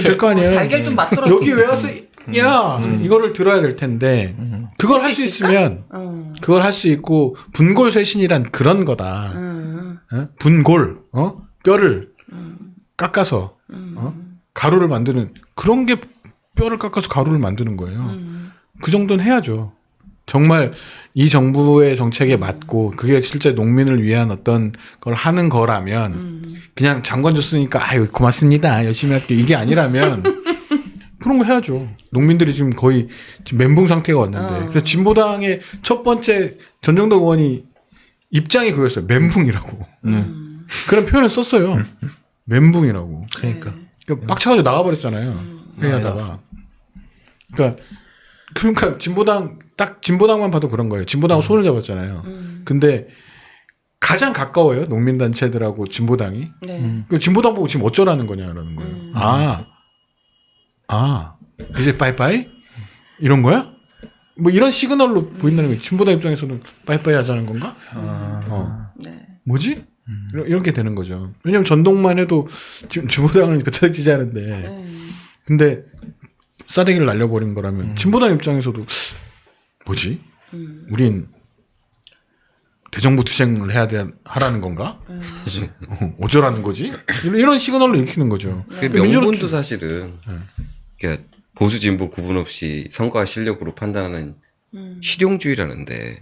될 거 아니에요. 달걀 좀 맞더라도 여기 왜 와서 야 이거를 들어야 될 텐데 그걸 할 수 있으면 그걸 할 수 있고 분골쇄신이란 그런 거다. 어? 분골, 뼈를 깎아서 가루를 만드는 그런 게 뼈를 깎아서 가루를 만드는 거예요. 그 정도는 해야죠. 정말 이 정부의 정책에 맞고 그게 실제 농민을 위한 어떤 걸 하는 거라면 그냥 장관 줬으니까 아유 고맙습니다 열심히 할게 이게 아니라면 그런 거 해야죠. 농민들이 지금 거의 지금 멘붕 상태가 왔는데 그래서 진보당의 첫 번째 전정덕 의원이 입장이 그거였어요. 멘붕이라고 그런 표현을 썼어요. 멘붕이라고. 그러니까. 빡쳐가지고 나가버렸잖아요. 회의하다가. 그러니까 진보당만 봐도 그런 거예요. 진보당은 손을 잡았잖아요. 근데 가장 가까워요. 농민단체들하고 진보당이. 네. 진보당 보고 지금 어쩌라는 거냐라는 거예요. 이제 빠이빠이? 이런 거야? 뭐 이런 시그널로 보인다는 거예요. 진보당 입장에서는 빠이빠이 하자는 건가? 네. 뭐지? 이렇게 되는 거죠. 왜냐면 전동만 해도 지금 진보당을 그때 지지하는데 근데 싸대기를 날려버린 거라면 진보당 입장에서도 뭐지? 우린 대정부 투쟁을 하라는 건가? 어쩌라는 거지? 이런 시그널을 일으키는 거죠. 그 명분도 사실은 그러니까 보수 진보 구분 없이 성과와 실력으로 판단하는 실용주의라는데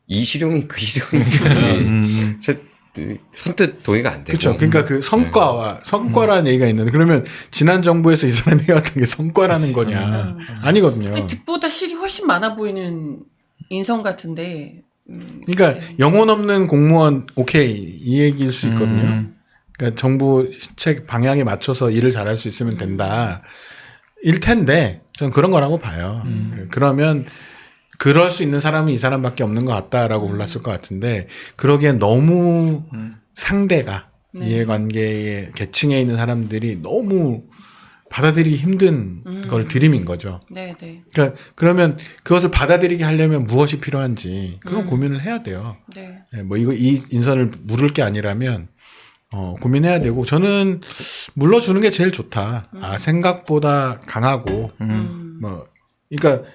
이 실용이 그 실용인지 선뜻 동의가 안 되고. 그렇죠. 그러니까 그 성과라는 얘기가 있는데 그러면 지난 정부에서 이 사람이 해왔던 게 성과라는 거냐? 아니거든요. 득보다 실이 훨씬 많아 보이는 인성 같은데. 그러니까 영혼 없는 공무원 오케이 이 얘기일 수 있거든요. 그러니까 정부 책 방향에 맞춰서 일을 잘할 수 있으면 된다. 일 텐데 저는 그런 거라고 봐요. 그러면 그럴 수 있는 사람은 이 사람밖에 없는 것 같다라고 골랐을 것 같은데 그러기엔 너무 상대가 이해관계의 계층에 있는 사람들이 너무 받아들이기 힘든 걸 들이민 거죠. 네, 네. 그러니까 그러면 그것을 받아들이게 하려면 무엇이 필요한지 그런 고민을 해야 돼요. 네. 네, 뭐 이 인선을 물을 게 아니라면 고민해야 되고 저는 물러주는 게 제일 좋다. 아 생각보다 강하고 뭐 그러니까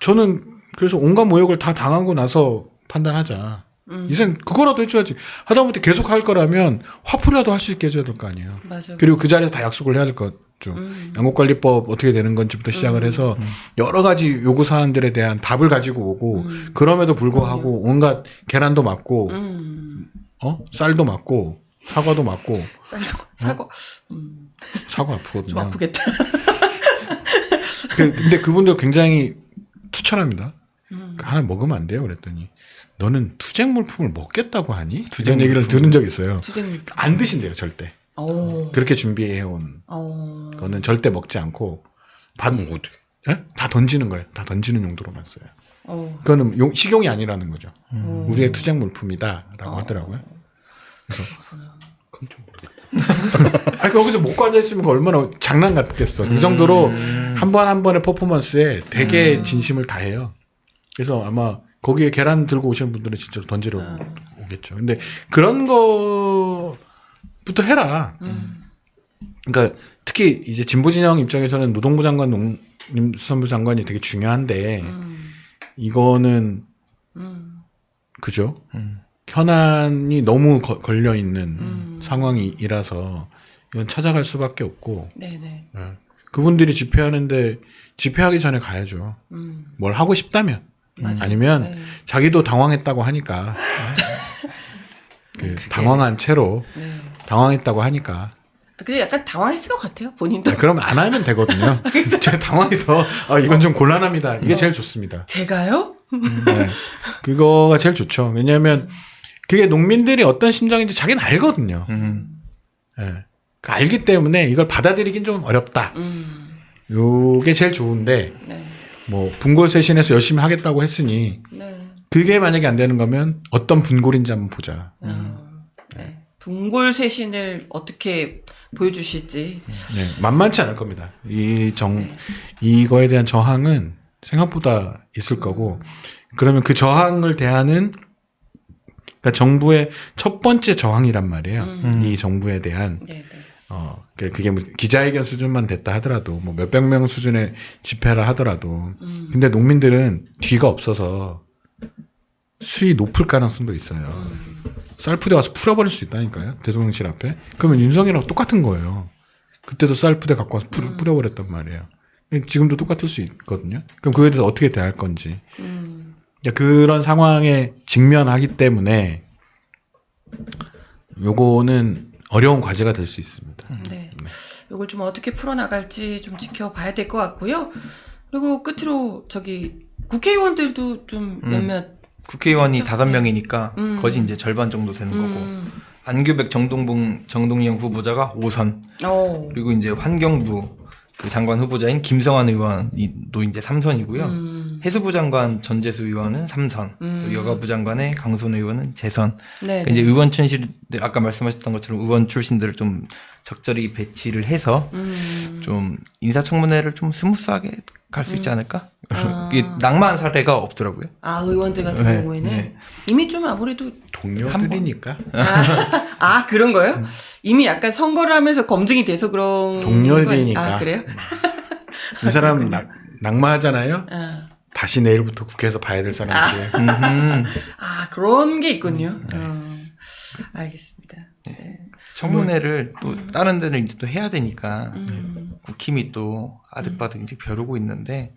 저는 그래서 온갖 모욕을 다 당하고 나서 판단하자. 이젠 그거라도 해줘야지. 하다못해 계속 할 거라면 화풀이라도 할 수 있게 해줘야 될 거 아니에요. 맞아요. 그리고 그 자리에서 다 약속을 해야 될 거죠. 양국관리법 어떻게 되는 건지부터 시작을 해서 여러 가지 요구 사안들에 대한 답을 가지고 오고 그럼에도 불구하고 온갖 계란도 맞고 쌀도 맞고 사과도 맞고 사과 아프거든요. 좀 아프겠다. 근데 그분들 굉장히 투철합니다. 하나 먹으면 안 돼요. 그랬더니 너는 투쟁 물품을 먹겠다고 하니? 이런 얘기를 들은 적 있어요. 안 드신대요 절대. 그렇게 준비해온 거는 절대 먹지 않고 어떻게? 예? 다 던지는 거예요. 다 던지는 용도로만 써요. 그거는 식용이 아니라는 거죠. 우리의 투쟁 물품이다라고 하더라고요. 그래서 그럼 좀 모르겠다. 아니 거기서 먹고 앉아 있으면 얼마나 장난 같겠어. 이 정도로 한 번 한 번의 퍼포먼스에 되게 진심을 다해요. 그래서 아마 거기에 계란 들고 오시는 분들은 진짜로 던지러 오겠죠. 근데 그런 거부터 해라. 그러니까 특히 이제 진보 진영 입장에서는 노동부 장관, 농림수산부 장관이 되게 중요한데 이거는 그죠? 현안이 너무 걸려 있는 상황이라서 이건 찾아갈 수밖에 없고. 네네. 네. 그분들이 집회하는데 집회하기 전에 가야죠. 뭘 하고 싶다면. 아니면 자기도 당황했다고 하니까 당황한 채로 당황했다고 하니까. 근데 약간 당황했을 것 같아요. 본인도. 그러면 안 하면 되거든요. 제가 당황해서 이건 좀 곤란합니다. 이게 제일 좋습니다. 제가요? 네. 그거가 제일 좋죠. 왜냐하면 그게 농민들이 어떤 심정인지 자기는 알거든요. 네. 알기 때문에 이걸 받아들이긴 좀 어렵다. 요게 제일 좋은데 네. 뭐 분골쇄신해서 열심히 하겠다고 했으니 네. 그게 만약에 안 되는 거면 어떤 분골인지 한번 보자. 네. 분골쇄신을 어떻게 보여주실지. 네, 만만치 않을 겁니다. 이거에 대한 저항은 생각보다 있을 거고 그러면 그 저항을 대하는 그러니까 정부의 첫 번째 저항이란 말이에요. 이 정부에 대한 네, 네. 그게 뭐 기자회견 수준만 됐다 하더라도 뭐 몇백 명 수준의 집회라 하더라도 근데 농민들은 뒤가 없어서 수위 높을 가능성도 있어요. 쌀푸대 와서 풀어버릴 수 있다니까요. 대통령실 앞에. 그러면 윤석열하고 똑같은 거예요. 그때도 쌀푸대 갖고 와서 뿌려버렸단 말이에요. 지금도 똑같을 수 있거든요. 그럼 그거에 대해서 어떻게 대할 건지. 그런 상황에 직면하기 때문에 요거는 어려운 과제가 될 수 있습니다. 네. 이걸 좀 어떻게 풀어나갈지 좀 지켜봐야 될 것 같고요. 그리고 끝으로 국회의원들도 좀 몇몇 국회의원이 5명이니까 거진 이제 절반 정도 되는 거고 안규백 정동영 후보자가 5선 그리고 이제 환경부 그 장관 후보자인 김성환 의원도 이제 3선이고요. 해수부 장관 전재수 의원은 3선, 또 여가부 장관의 강손 의원은 재선. 그러니까 이제 의원 출신들 아까 말씀하셨던 것처럼 의원 출신들을 좀 적절히 배치를 해서 좀 인사청문회를 좀 스무스하게 갈 수 있지 않을까? 이게 낙마한 사례가 없더라고요. 의원들 같은 네, 경우에는 네. 이미 좀 아무래도 동료들이니까. 그런 거요? 이미 약간 선거를 하면서 검증이 돼서 그런 동료들이니까. 거예요? 그래요? 이 사람 낙마하잖아요. 다시 내일부터 국회에서 봐야 될 사람들이. 아, 그런 게 있군요. 알겠습니다. 네. 청문회를 또 다른 데는 이제 또 해야 되니까 국힘이 또 아득바득 이제 벼르고 있는데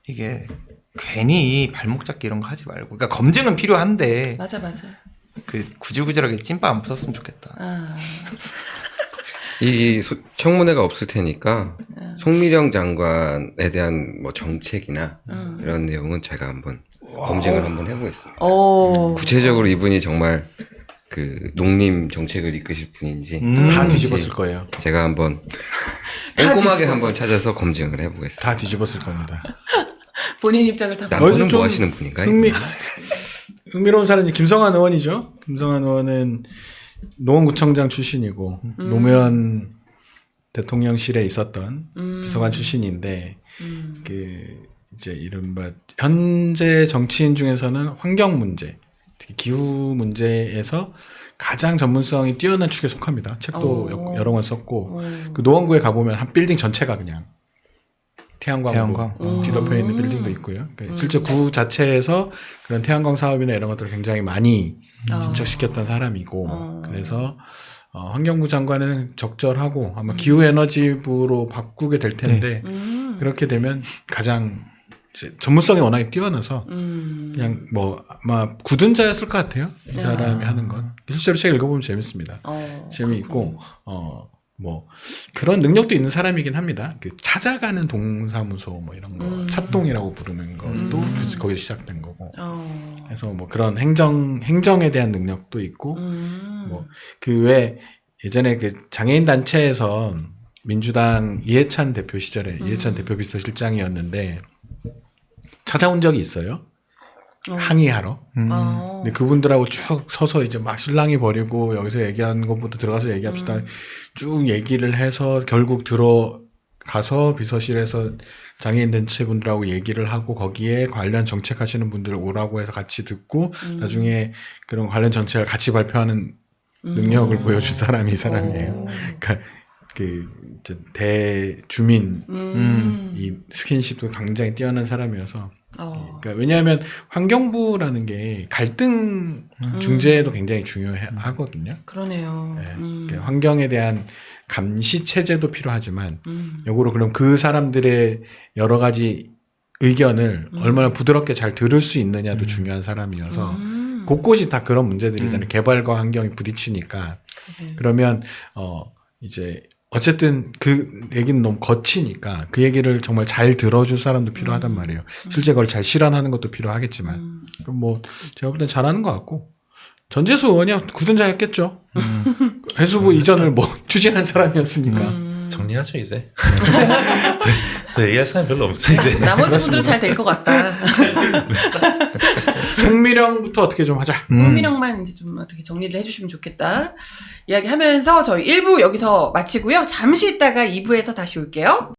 이게 괜히 발목 잡기 이런 거 하지 말고 그러니까 검증은 필요한데 맞아. 그 구질구질하게 찐빵 안 붙었으면 좋겠다. 아, 이 청문회가 없을 테니까 송미령 장관에 대한 뭐 정책이나 이런 내용은 제가 한번 검증을 한번 해보겠습니다. 구체적으로 이분이 정말 그 농림 정책을 이끄실 분인지 다 뒤집었을 거예요. 제가 한번 꼼꼼하게 한번 찾아서 검증을 해보겠습니다. 다 뒤집었을 겁니다. 본인 입장을 다. 남편은 좀 뭐 하시는 분인가요? 흥미로운 사람이 김성환 의원이죠. 김성환 의원은 노원구청장 출신이고 노무현 대통령실에 있었던 비서관 출신인데 그 이제 이른바 현재 정치인 중에서는 환경 문제, 특히 기후 문제에서 가장 전문성이 뛰어난 축에 속합니다. 책도 여러 권 썼고 그 노원구에 가보면 한 빌딩 전체가 그냥 태양광 뒤덮여 있는 빌딩도 있고요. 그러니까 실제 구 자체에서 그런 태양광 사업이나 이런 것들을 굉장히 많이 진척시켰던 사람이고 그래서 환경부 장관은 적절하고 아마 기후에너지부로 바꾸게 될 텐데 그렇게 되면 가장 이제 전문성이 워낙에 뛰어나서 그냥 뭐 아마 굳은 자였을 것 같아요. 이 사람이 하는 건 실제로 책 읽어보면 재밌습니다. 재미있고 뭐 그런 능력도 있는 사람이긴 합니다. 그 찾아가는 동사무소 뭐 이런 거 찻동이라고 부르는 것도 거기서 시작된 거고. 그래서 뭐 그런 행정에 대한 능력도 있고 뭐 그 외 예전에 그 장애인 단체에서 민주당 이해찬 대표 시절에 이해찬 대표 비서실장이었는데 찾아온 적이 있어요. 항의하러. 근데 그분들하고 쭉 서서 이제 막 실랑이 벌이고 여기서 얘기하는 것부터 들어가서 얘기합시다. 쭉 얘기를 해서 결국 들어가서 비서실에서 장애인 단체분들하고 얘기를 하고 거기에 관련 정책 하시는 분들 오라고 해서 같이 듣고 나중에 그런 관련 정책을 같이 발표하는 능력을 보여준 사람이 이 사람이에요. 그러니까 그 대주민 이 스킨십도 굉장히 뛰어난 사람이어서 그러니까 왜냐하면 환경부라는 게 갈등 중재도 굉장히 중요하거든요. 그러네요. 네. 그러니까 환경에 대한 감시 체제도 필요하지만 역으로 그럼 그 사람들의 여러 가지 의견을 얼마나 부드럽게 잘 들을 수 있느냐도 중요한 사람이어서 곳곳이 다 그런 문제들이잖아요. 개발과 환경이 부딪히니까. 그러면 이제 어쨌든 그 얘기는 너무 거치니까 그 얘기를 정말 잘 들어줄 사람도 필요하단 말이에요. 실제 그걸 잘 실현하는 것도 필요하겠지만. 그럼 뭐 제가 볼 땐 잘하는 것 같고. 전재수 의원이 굳은 자였겠죠. 해수부 이전을 뭐 추진한 사람이었으니까. 정리하죠 이제. 더 얘기할 사람이 별로 없어 이제. 나머지 분들은 잘 될 것 같다. 송미령부터 어떻게 좀 하자. 송미령만 이제 좀 어떻게 정리를 해주시면 좋겠다. 이야기하면서 저희 1부 여기서 마치고요. 잠시 있다가 2부에서 다시 올게요.